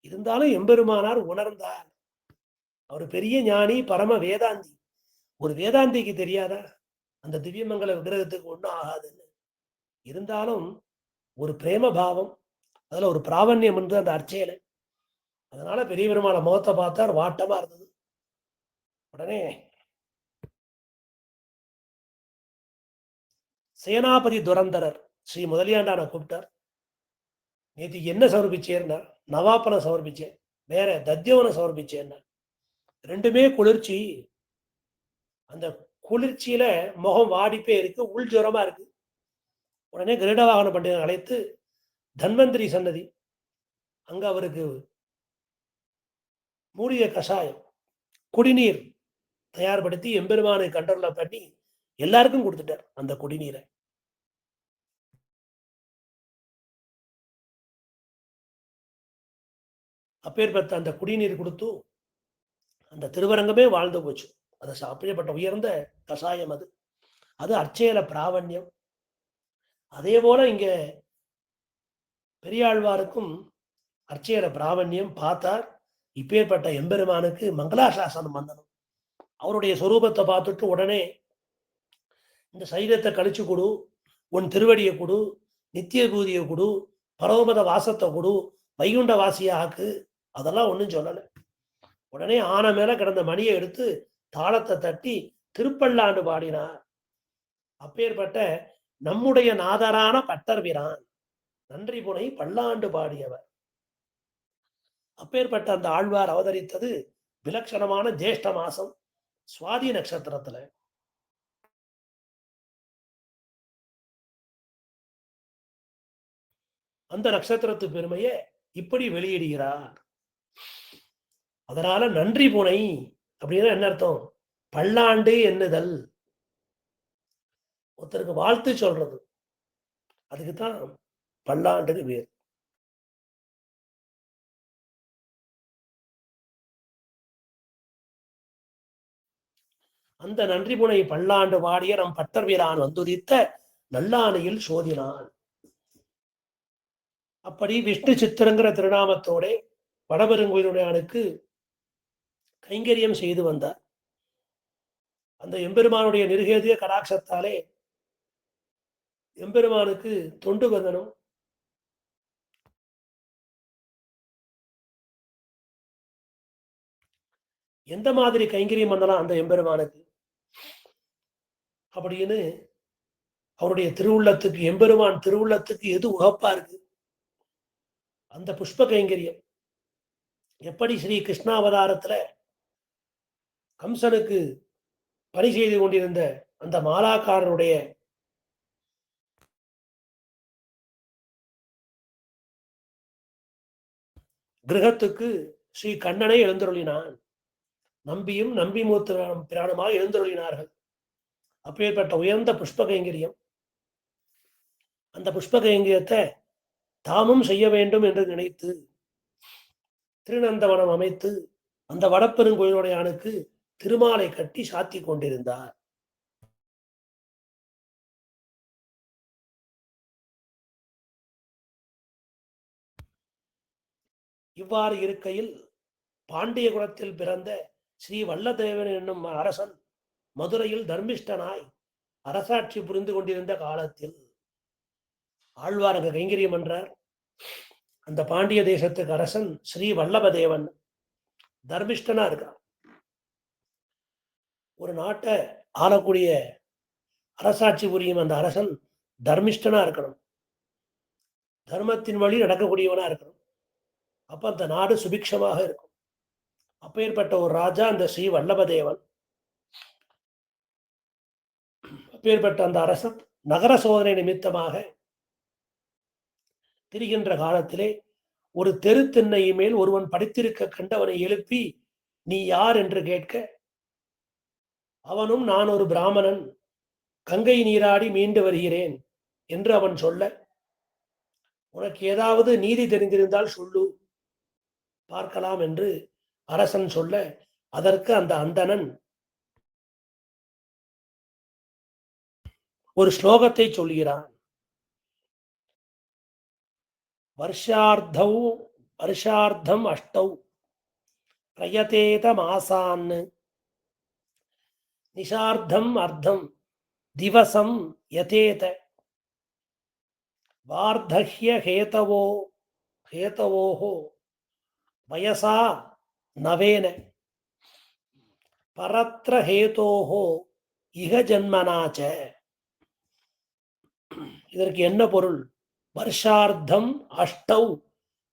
Speaker 1: இருந்தாலும் எம்பெருமானார் உணர்ந்தார். அவர் பெரிய ஞானி, பரம வேதாந்தி. ஒரு வேதாந்திக்கு தெரியாதா அந்த திவ்யமங்கல விக்கிரகத்துக்கு ஒன்றும் ஆகாதுன்னு? இருந்தாலும் ஒரு பிரேம பாவம், அதுல ஒரு பிராவண்யம் என்று அந்த அர்ச்சையில. அதனால பெரிய பெருமாளை முகத்தை பார்த்தார், வாட்டமா இருந்தது. உடனே சேனாபதி துரந்தரர் ஸ்ரீ முதலியாண்டான கூப்பிட்டார். நேற்று என்ன சமர்ப்பிச்சேன்னா, நவாப்பனை சமர்ப்பிச்சேன், வேற தத்தியவனை சமர்ப்பிச்சேன்னா. ரெண்டுமே குளிர்ச்சி. அந்த குளிர்ச்சியில முகம் வாடிப்பே இருக்கு, உள் ஜுரமா இருக்கு. உடனே கருடவாகன பண்டிதன் அழைத்து தன்வந்திரி சன்னதி, அங்க அவருக்கு மூலிகை கஷாயம், குடிநீர் தயார்படுத்தி எம்பெருமானை கண்ட்ரோல்ல பண்ணி எல்லாருக்கும் கொடுத்துட்டார் அந்த குடிநீரை. அப்பேற்பட்ட அந்த குடிநீர் கொடுத்து அந்த திருவரங்கமே வாழ்ந்து போச்சு. அது அப்படிப்பட்ட உயர்ந்த கஷாயம் அது. அது அர்ச்சையில பிராவண்யம். அதே போல இங்க பெரியாழ்வாருக்கும் அர்ச்சையில பிராவண்யம் பார்த்தார். இப்பேற்பட்ட எம்பெருமானுக்கு மங்களாசாசனம் பண்ணணும். அவருடைய சொரூபத்தை பார்த்துட்டு உடனே இந்த சரீரத்தை கழிச்சு கொடு, உன் திருவடியை கொடு, நித்திய பூதியை கொடு, பரவபத வாசத்தை கொடு, வைகுண்ட வாசியை ஆக்கு, அதெல்லாம் ஒன்றும் சொல்லலை. உடனே ஆன மேல கிடந்த மணியை எடுத்து தாளத்தை தட்டி திருப்பல்லாண்டு பாடினார். அப்பேற்பட்ட நம்முடைய நாதரான பட்டர்பிரான் நன்றி புனை பல்லாண்டு பாடியவர். அப்பேற்பட்ட அந்த ஆழ்வார் அவதரித்தது விலட்சணமான ஜேஷ்ட மாசம் சுவாதி நட்சத்திரத்துல. அந்த நட்சத்திரத்து பெருமையை இப்படி வெளியிடுகிறார். அதனால நன்றி புனை அப்படின்னா என்ன அர்த்தம்? பல்லாண்டு எண்ணுதல், ஒருத்தருக்கு வாழ்த்து சொல்றது, அதுக்குத்தான் பல்லாண்டுக்கு பேர். அந்த நன்றி புனை பல்லாண்டு பாடிய நம் பட்டர்வீரான் வந்துதித்த நல்லானையில் சோதினான். அப்படி விஷ்ணு சித்திரங்கிற திருநாமத்தோட வடபெருங்கோயிலுடையானுக்கு கைங்கரியம் செய்து வந்தார். அந்த எம்பெருமானுடைய நிருகேதிய கடாட்சத்தாலே எம்பெருமானுக்கு தொண்டு வந்தனும் எந்த மாதிரி கைங்கரியம் பண்ணலாம் அந்த எம்பெருமானுக்கு அப்படின்னு அவருடைய திருவுள்ளத்துக்கு, எம்பெருமான் திருவுள்ளத்துக்கு எது உகப்பா இருக்கு அந்த புஷ்ப கைங்கரியம். எப்படி ஸ்ரீ கிருஷ்ணாவதாரத்துல கம்சனுக்கு பணி செய்து கொண்டிருந்த அந்த மாலாக்காரனுடைய கிரகத்துக்கு ஸ்ரீ கண்ணனை எழுந்தருளினான். நம்பியும் நம்பி மூத்த பிராணமாக எழுந்தருளினார்கள். அப்பேற்பட்ட உயர்ந்த புஷ்ப கைங்கரியம். அந்த புஷ்ப கைங்கரியத்தை தாமும் செய்ய வேண்டும் என்று நினைத்து திருநந்தவனம் அமைத்து அந்த வடப்பெருங்கோயிலுடையானுக்கு திருமாலை கட்டி சாத்தி கொண்டிருந்தார். இவ்வாறு இருக்கையில் பாண்டிய குலத்தில் பிறந்த ஸ்ரீ வல்லதேவன் என்னும் அரசன் மதுரையில் தர்மிஷ்டனாய் அரசாட்சி புரிந்து கொண்டிருந்த காலத்தில் ஆழ்வார் அங்க கைங்கரியம் என்றார். அந்த பாண்டிய தேசத்துக்கு அரசன் ஸ்ரீ வல்லபதேவன் தர்மிஷ்டனா இருக்கான். ஒரு நாட்டை ஆளக்கூடிய அரசாட்சி புரியும் அந்த அரசன் தர்மிஷ்டனா இருக்கணும், தர்மத்தின் வழி நடக்கக்கூடியவனா இருக்கணும். அப்ப அந்த நாடு சுபிக்ஷமாக இருக்கும். அப்பேற்பட்ட ஒரு ராஜா அந்த ஸ்ரீ வல்லபதேவன். அப்பேற்பட்ட அந்த அரசன் நகர சோதனை நிமித்தமாக திரிகின்ற காலத்திலே ஒரு தெரு திண்ணை மேல் ஒருவன் படித்திருக்க கண்டவனை எழுப்பி நீ யார் என்று கேட்க, அவனும் நான் ஒரு பிராமணன், கங்கை நீராடி மீண்டு வருகிறேன் என்று அவன் சொல்ல, உனக்கு ஏதாவது நீதி தெரிந்திருந்தால் சொல்லு பார்க்கலாம் என்று அரசன் சொல்ல, அதற்கு அந்த அந்தணன் ஒரு ஸ்லோகத்தை சொல்கிறான். வருஷார்த்தம் அஷ்டௌ பிரயதேத மாசான் நிஷார்த்தம் அர்த்தம் திவசம் யதேத வார்த்தஹ்ய ஹேதவோஹோ வயசா நவேன பரத்ர ஹேதோஹோ இக ஜன்மனாச்ச. இதற்கு என்ன பொருள்? வருஷார்த்தம் அஷ்டௌ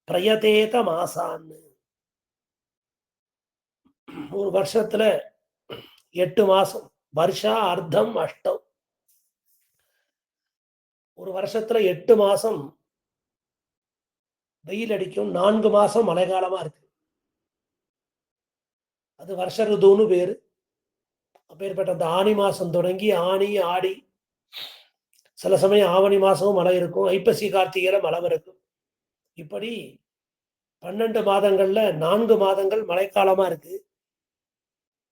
Speaker 1: பிரயதேத மாசான், ஒரு வருஷத்துல 8 மாசம். வருஷா அர்த்தம் அஷ்டௌ, ஒரு வருஷத்துல 8 மாசம் வெயில் அடிக்கும், 4 மாசம் மழை காலமா இருக்கு. அது வருஷ ருதுன்னு பேரு. அப்பேற்பட்ட அந்த ஆனி மாசம் தொடங்கி ஆனி ஆடி, சில சமயம் ஆவணி மாசமும் மழை இருக்கும், ஐப்பசி கார்த்திகையில மழை இருக்கும். இப்படி 12 மாதங்கள்ல 4 மாதங்கள் மழைக்காலமா இருக்கு.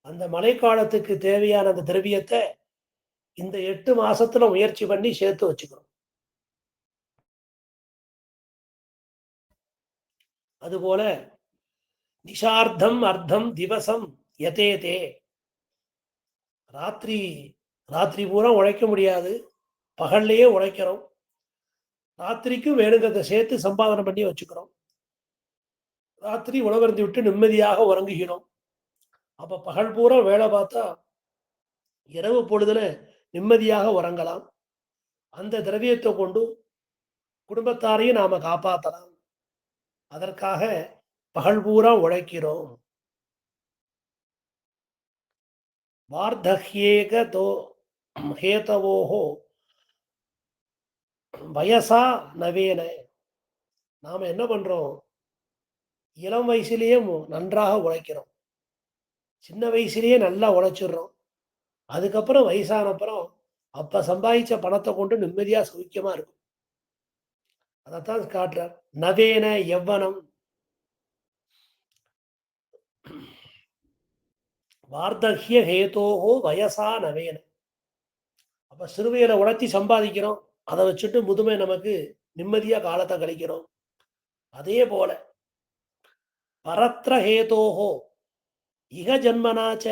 Speaker 1: அந்த மழைக்காலத்துக்கு தேவையான அந்த திரவியத்தை இந்த 8 மாசத்துல முயற்சி பண்ணி சேர்த்து வச்சுக்கணும். அதுபோல நிஷார்த்தம் அர்த்தம் திவசம் யதேதே. ராத்திரி ராத்திரி பூரா உழைக்க முடியாது, பகல்லையே உழைக்கிறோம். ராத்திரிக்கும் வேணுங்கிறத சேர்த்து சம்பாதனை பண்ணி வச்சுக்கிறோம். ராத்திரி உணவருந்தி விட்டு நிம்மதியாக உறங்குகிறோம். அப்ப பகல் பூரா வேலை பார்த்தா இரவு பொழுதுல நிம்மதியாக உறங்கலாம். அந்த திரவியத்தை கொண்டு குடும்பத்தாரையும் நாம காப்பாற்றலாம். அதற்காக பகல் பூரா உழைக்கிறோம். வார்த்தக்யேகதோ ஹேதவோஹோ வயசா நவேன. நாம என்ன பண்றோம்? இளம் வயசுலயே நன்றாக உழைக்கிறோம். சின்ன வயசுலயே நல்லா உழைச்சிடுறோம். அதுக்கப்புறம் வயசானப்புறம் அப்ப சம்பாதிச்ச பணத்தை கொண்டு நிம்மதியா சுவிக்கமா இருக்கும். அதைத்தான் காட்டுறார். நவேன யவ்வனம் வார்த்தக்ய ஹேதோஹோ வயசா நவேன. அப்ப சிறுவையில உழைச்சி சம்பாதிக்கிறோம். அதை வச்சுட்டு முதுமை நமக்கு நிம்மதியா காலத்தை கழிக்கிறோம். அதே போல பரத்ர ஹேதோஹோ இக ஜன்மனாச்ச.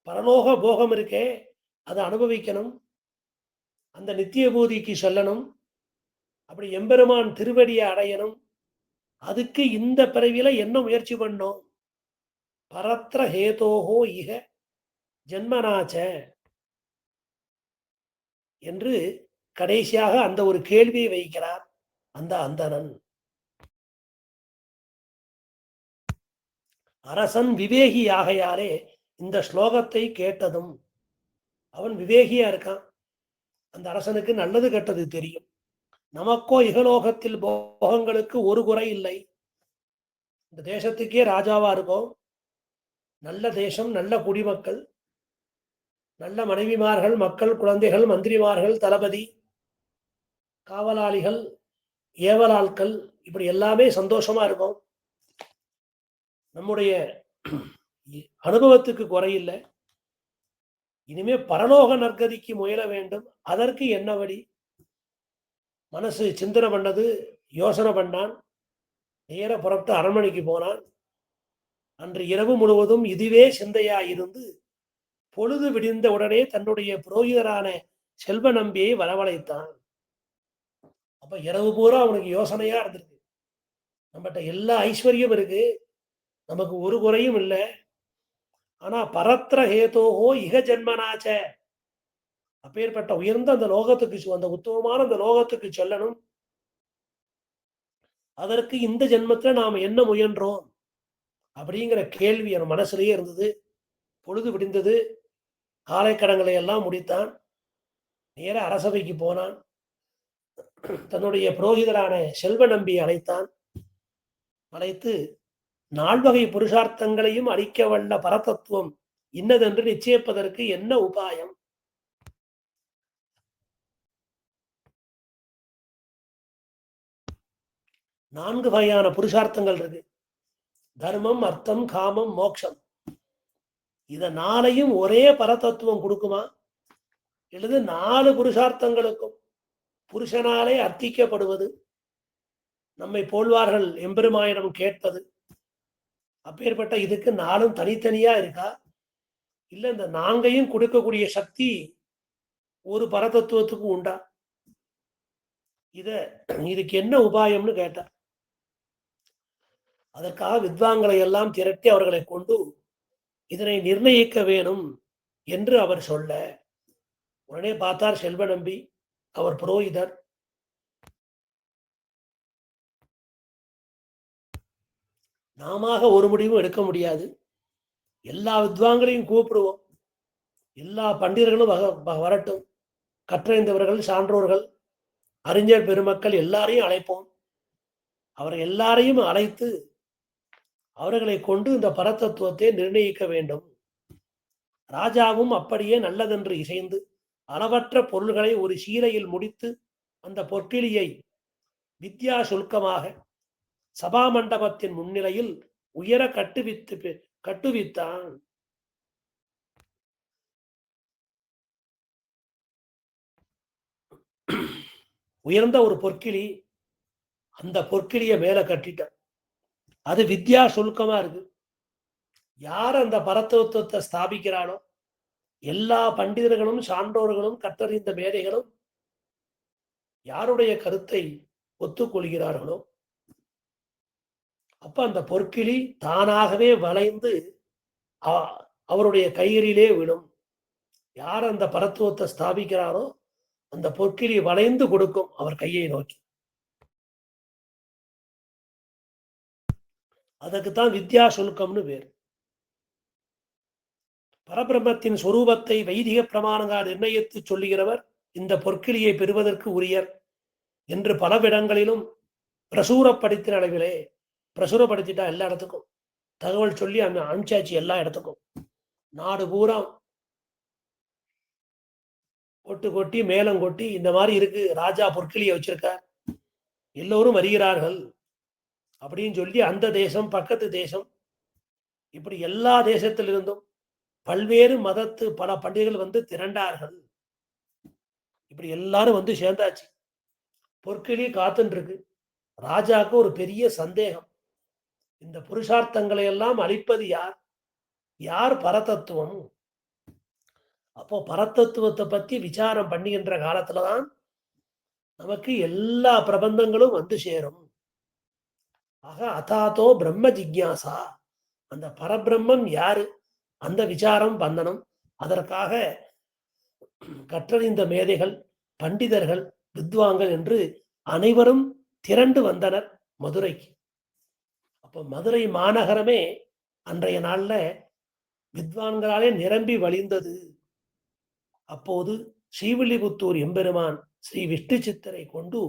Speaker 1: பரலோக போகம் இருக்கே, அதை அனுபவிக்கணும். அந்த நித்திய பூதிக்கு செல்லணும். அப்படி எம்பெருமான் திருவடியை அடையணும். அதுக்கு இந்த பிறவில என்ன முயற்சி பண்ணோம்? பரத்ர ஹேதோஹோ இக ஜன்மனாச்ச என்று கடைசியாக அந்த ஒரு கேள்வியை வைக்கிறார் அந்த அந்தணன். அரசன் விவேகி ஆகையாலே இந்த ஸ்லோகத்தை கேட்டதும், அவன் விவேகியா இருக்கான். அந்த அரசனுக்கு நல்லது கெட்டது தெரியும். நமக்கோ இகலோகத்தில் போகங்களுக்கு ஒரு குறை இல்லை. இந்த தேசத்துக்கே ராஜாவா இருக்கும். நல்ல தேசம், நல்ல குடிமக்கள், நல்ல மனைவிமார்கள், மக்கள், குழந்தைகள், மந்திரிமார்கள், தளபதி, காவலாளிகள், ஏவலாட்கள், இப்படி எல்லாமே சந்தோஷமா இருக்கும். நம்முடைய அனுபவத்துக்கு குறையில்லை. இனிமே பரலோக நற்கதிக்கு முயல வேண்டும். அதற்கு என்ன வழி? மனசு சிந்தனை பண்ணது, யோசனை பண்ணான். நேர புறப்பட்டு அரண்மனைக்கு போனான். அன்று இரவு முழுவதும் இதுவே சிந்தையாயிருந்து பொழுது விடிந்த உடனே தன்னுடைய புரோகிதரான செல்வ நம்பியை வரவழைத்தான். அப்ப இரவு பூரா அவனுக்கு யோசனையா இருந்திருக்கு. நம்மகிட்ட எல்லா ஐஸ்வர்யம் இருக்கு, நமக்கு ஒரு குறையும் இல்லை. ஆனா பரத்ர ஹேதோஹோ இக ஜென்மனாச்ச. அப்பேற்பட்ட உயர்ந்த அந்த லோகத்துக்கு, அந்த உத்தமமான அந்த லோகத்துக்கு செல்லணும். அதற்கு இந்த ஜென்மத்துல நாம என்ன முயன்றோம் அப்படிங்கிற கேள்வி என் மனசுலயே இருந்தது. பொழுது விடிந்தது. காலை கடன்களை எல்லாம் முடித்தான். நேர அரசவைக்கு போனான். தன்னுடைய புரோகிதரான செல்வ நம்பி அழைத்தான். அழைத்து நால்வகை புருஷார்த்தங்களையும் அளிக்க வல்ல பரதத்துவம் இன்னதென்று நிச்சயிப்பதற்கு என்ன உபாயம்? நான்கு வகையான புருஷார்த்தங்கள் இருக்கு. தர்மம், அர்த்தம், காமம், மோட்சம். இத நாளையும் ஒரே பரதத்துவம் கொடுக்குமா? அல்லது 4 புருஷார்த்தங்களுக்கும் புருஷனாலே அர்த்திக்கப்படுவது, நம்மை போல்வார்கள் எம்பெருமாயிடம் கேட்பது, அப்பேற்பட்ட இதுக்கு 4ம் தனித்தனியா இருக்கா? இல்ல இந்த 4ஐயும் கொடுக்கக்கூடிய சக்தி ஒரு பரதத்துவத்துக்கு உண்டா? இதுக்கு என்ன உபாயம்னு கேட்டார். அதற்காக வித்வான்களை எல்லாம் திரட்டி அவர்களை கொண்டு இதனை நிர்ணயிக்க வேணும் என்று அவர் சொல்ல, உடனே பார்த்தார் செல்வ நம்பி. அவர் புரோகிதர். நாம ஒரு முடிவும் எடுக்க முடியாது. எல்லா வித்வான்களையும் கூப்பிடுவோம். எல்லா பண்டிதர்களும் வரட்டும். கற்றறிந்தவர்கள், சான்றோர்கள், அறிஞர் பெருமக்கள் எல்லாரையும் அழைப்போம். அவர் எல்லாரையும் அழைத்து அவர்களை கொண்டு இந்த பரதத்துவத்தை நிர்ணயிக்க வேண்டும். ராஜாவும் அப்படியே நல்லதென்று இசைந்து அளவற்ற பொருள்களை ஒரு சீலையில் முடித்து அந்த பொற்கிளியை வித்யா சுல்கமாக சபா மண்டபத்தின் முன்னிலையில் உயர கட்டுவித்தான். உயர்ந்த ஒரு பொற்கிளி, அந்த பொற்கிளிய மேல கட்டிட்டான். அது வித்யா சுல்கமா இருக்கு. யார் அந்த பரதத்துவத்தை ஸ்தாபிக்கிறானோ, எல்லா பண்டிதர்களும் சான்றோர்களும் கற்றறிந்த மேதைகளும் யாருடைய கருத்தை ஒத்துக்கொள்கிறார்களோ, அப்ப அந்த பொற்கிளி தானாகவே வளைந்து அவருடைய கைகளிலே விடும். யார் அந்த பரத்துவத்தை ஸ்தாபிக்கிறாரோ அந்த பொற்கிளி வளைந்து கொடுக்கும் அவர் கையை நோக்கி. அதுக்குத்தான் வித்யா சுல்கம்னு பேர். பரபிரம்மத்தின் சொரூபத்தை வைதிக பிரமாணங்கள் நிர்ணயித்து சொல்லுகிறவர் இந்த பொற்கிளியை பெறுவதற்கு உரியர் என்று பலவிடங்களிலும் பிரசுரப்படுத்தின அளவிலே, பிரசுரப்படுத்திட்டா எல்லா இடத்துக்கும் தகவல் சொல்லி அனுப்பிச்சாச்சு. எல்லா இடத்துக்கும் நாடு பூரா கொட்டு கொட்டி மேலம் கொட்டி இந்த மாதிரி இருக்கு, ராஜா பொற்கிளியை வச்சிருக்கார், எல்லோரும் வருகிறார்கள் அப்படின்னு சொல்லி அந்த தேசம் பக்கத்து தேசம் இப்படி எல்லா தேசத்திலிருந்தும் பல்வேறு மதத்து பல பண்டிகைகள் வந்து திரண்டார்கள். இப்படி எல்லாரும் வந்து சேர்ந்தாச்சு. பொற்கிளி காத்துன்னு இருக்கு. ராஜாவுக்கு ஒரு பெரிய சந்தேகம், இந்த புருஷார்த்தங்களை எல்லாம் அளிப்பது யார்? யார் பரதத்துவம்? அப்போ பரதத்துவத்தை பத்தி விசாரம் பண்ணுகின்ற காலத்துலதான் நமக்கு எல்லா பிரபந்தங்களும் வந்து சேரும். ஆக அதாத்தோ பிரம்ம ஜிக்யாசா, அந்த பரபிரம்மம் யாரு அந்த விசாரம் பண்ணணும். அதற்காக கற்றறிந்த மேதைகள், பண்டிதர்கள், வித்வான்கள் என்று அனைவரும் திரண்டு வந்தனர் மதுரைக்கு. அப்போ மதுரை மாநகரமே அன்றைய நாள்ல வித்வான்களாலே நிரம்பி வழிந்தது. அப்போது ஸ்ரீவில்லிபுத்தூர் எம்பெருமான் ஸ்ரீ விஷ்ணு சித்தரை கொண்டு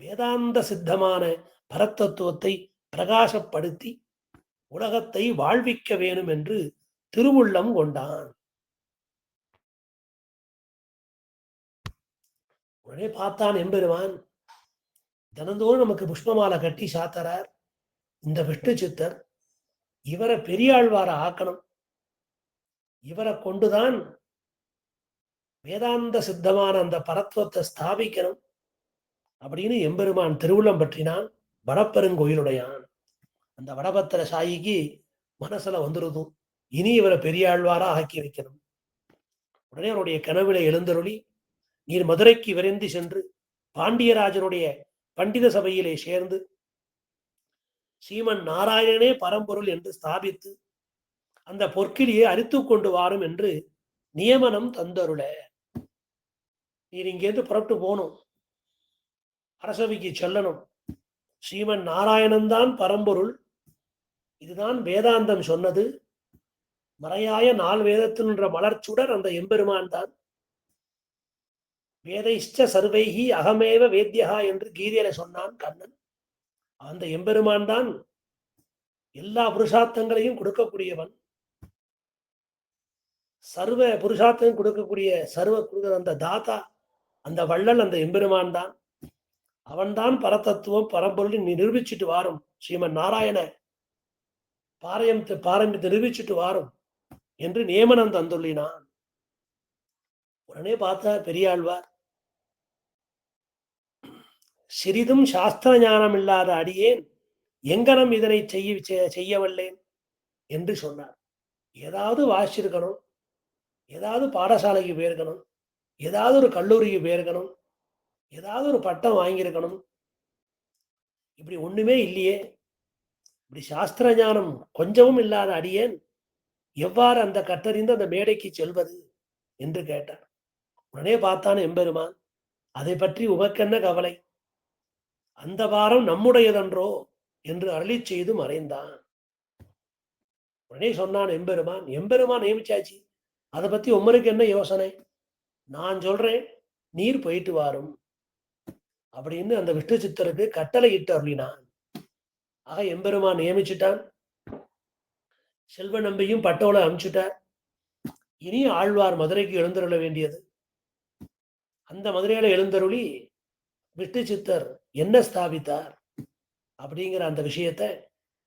Speaker 1: வேதாந்த சித்தமான பரத்தத்துவத்தை பிரகாசப்படுத்தி உலகத்தை வாழ்விக்க வேணும் என்று திருவுள்ளம் கொண்டான். உடனே பார்த்தான் எம்பெருமான், தினந்தோறும் நமக்கு புஷ்பமாலை கட்டி சாத்தறார் இந்த விஷ்ணு சித்தர், இவரை பெரியாழ்வார ஆக்கணும், இவரை கொண்டுதான் வேதாந்த சித்தமான அந்த பரத்துவத்தை ஸ்தாபிக்கணும் அப்படின்னு எம்பெருமான் திருவுள்ளம் பற்றினான். வடப்பெருங்கோயிலுடையான் அந்த வடபத்திர சாயிக்கு மனசுல வந்துருதும், இனி இவரை பெரியாழ்வாரா ஆக்கி வைக்கணும். உடனே அவருடைய கனவில எழுந்தருளி, நீர் மதுரைக்கு விரைந்து சென்று பாண்டியராஜனுடைய பண்டித சபையிலே சேர்ந்து ஸ்ரீமன் நாராயணனே பரம்பொருள் என்று ஸ்தாபித்து அந்த பொற்கிளியை அரித்து கொண்டு வாரும் என்று நியமனம் தந்தருள. நீர் இங்கேருந்து புறப்பட்டு போகணும், அரசவைக்கு செல்லணும். ஸ்ரீமன் நாராயணன் தான் பரம்பொருள், இதுதான் வேதாந்தம் சொன்னது. மறையாய நால் வேதத்தின்ற மலர்ச்சுடர் அந்த எம்பெருமான் தான். வேதைஷ்ட சர்வைகி அகமேவ வேத்யகா என்று கீதையில சொன்னான் கண்ணன். அந்த எம்பெருமான் தான் எல்லா புருஷார்த்தங்களையும் கொடுக்கக்கூடியவன். சர்வ புருஷார்த்தம் கொடுக்கக்கூடிய சர்வ அந்த தாத்தா, அந்த வள்ளல் அந்த எம்பெருமான் தான். அவன்தான் பரதத்துவம் பரம்பொருள் நிரூபிச்சுட்டு வாரும், ஸ்ரீமன் நாராயண பாரம்பரியத்தை நிரூபிச்சுட்டு வாரும் என்று நியமனம் தந்துள்ளினான். உடனே பார்த்தா பெரியாழ்வார், சிறிதும் சாஸ்திர ஞானம் இல்லாத அடியேன் எங்கனம் இதனை செய்யவல்லேன் என்று சொன்னார். ஏதாவது வாசிச்சிருக்கணும், ஏதாவது பாடசாலைக்கு போயிருக்கணும், ஏதாவது ஒரு கல்லூரிக்கு போயிருக்கணும், ஏதாவது ஒரு பட்டம் வாங்கியிருக்கணும். இப்படி ஒண்ணுமே இல்லையே, இப்படி சாஸ்திர ஞானம் கொஞ்சமும் இல்லாத அடியேன் எவ்வாறு அந்த கற்றறிந்து அந்த மேடைக்கு செல்வது என்று கேட்டார். உடனே பார்த்தான் எம்பெருமான், அதை பற்றி உமக்கென்ன கவலை, அந்த வாரம் நம்முடையதன்றோ என்று அருளி செய்து மறைந்தான். உடனே சொன்னான் எம்பெருமான், எம்பெருமான் நியமிச்சாச்சு, அதை பத்தி உமருக்கு என்ன யோசனை, நான் சொல்றேன், நீர் போயிட்டு வாரும் அப்படின்னு அந்த விஷ்ணு சித்தருக்கு கட்டளை இட்டு அருளினான். ஆக எம்பெருமான் நியமிச்சுட்டான். செல்வ நம்பியும் பட்டோலை அனுப்பிச்சுட்டார். இனி ஆழ்வார் மதுரைக்கு எழுந்தருள வேண்டியது. அந்த மதுரையில எழுந்தருளி விஷ்ணு சித்தர் என்ன ஸ்தாபித்தார், அப்படிங்கிற அந்த விஷயத்த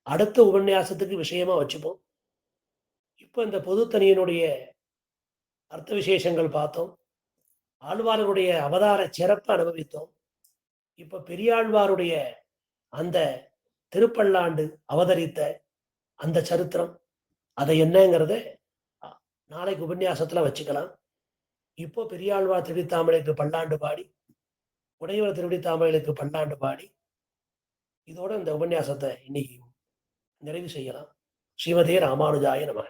Speaker 1: அடுத்த உபன்யாசத்துக்கு விஷயமா வச்சுப்போம். இப்ப இந்த பொதுத்தனியனுடைய அர்த்த விசேஷங்கள் பார்த்தோம். ஆழ்வார்களுடைய அவதார சிறப்ப அனுபவித்தோம். இப்ப பெரியாழ்வாருடைய அந்த திருப்பல்லாண்டு அவதரித்த அந்த சரித்திரம், அதை என்னங்கிறத அ நாளைக்கு உபன்யாசத்துல வச்சுக்கலாம். இப்போ பெரியாழ்வார் திருவித்தாமலைக்கு பல்லாண்டு பாடி, உடையவர் திருவித்தாமலைக்கு பல்லாண்டு பாடி, இதோட இந்த உபன்யாசத்த இன்னைக்கு நிறைவு செய்யலாம். ஸ்ரீமதே ராமானுஜாய நமः.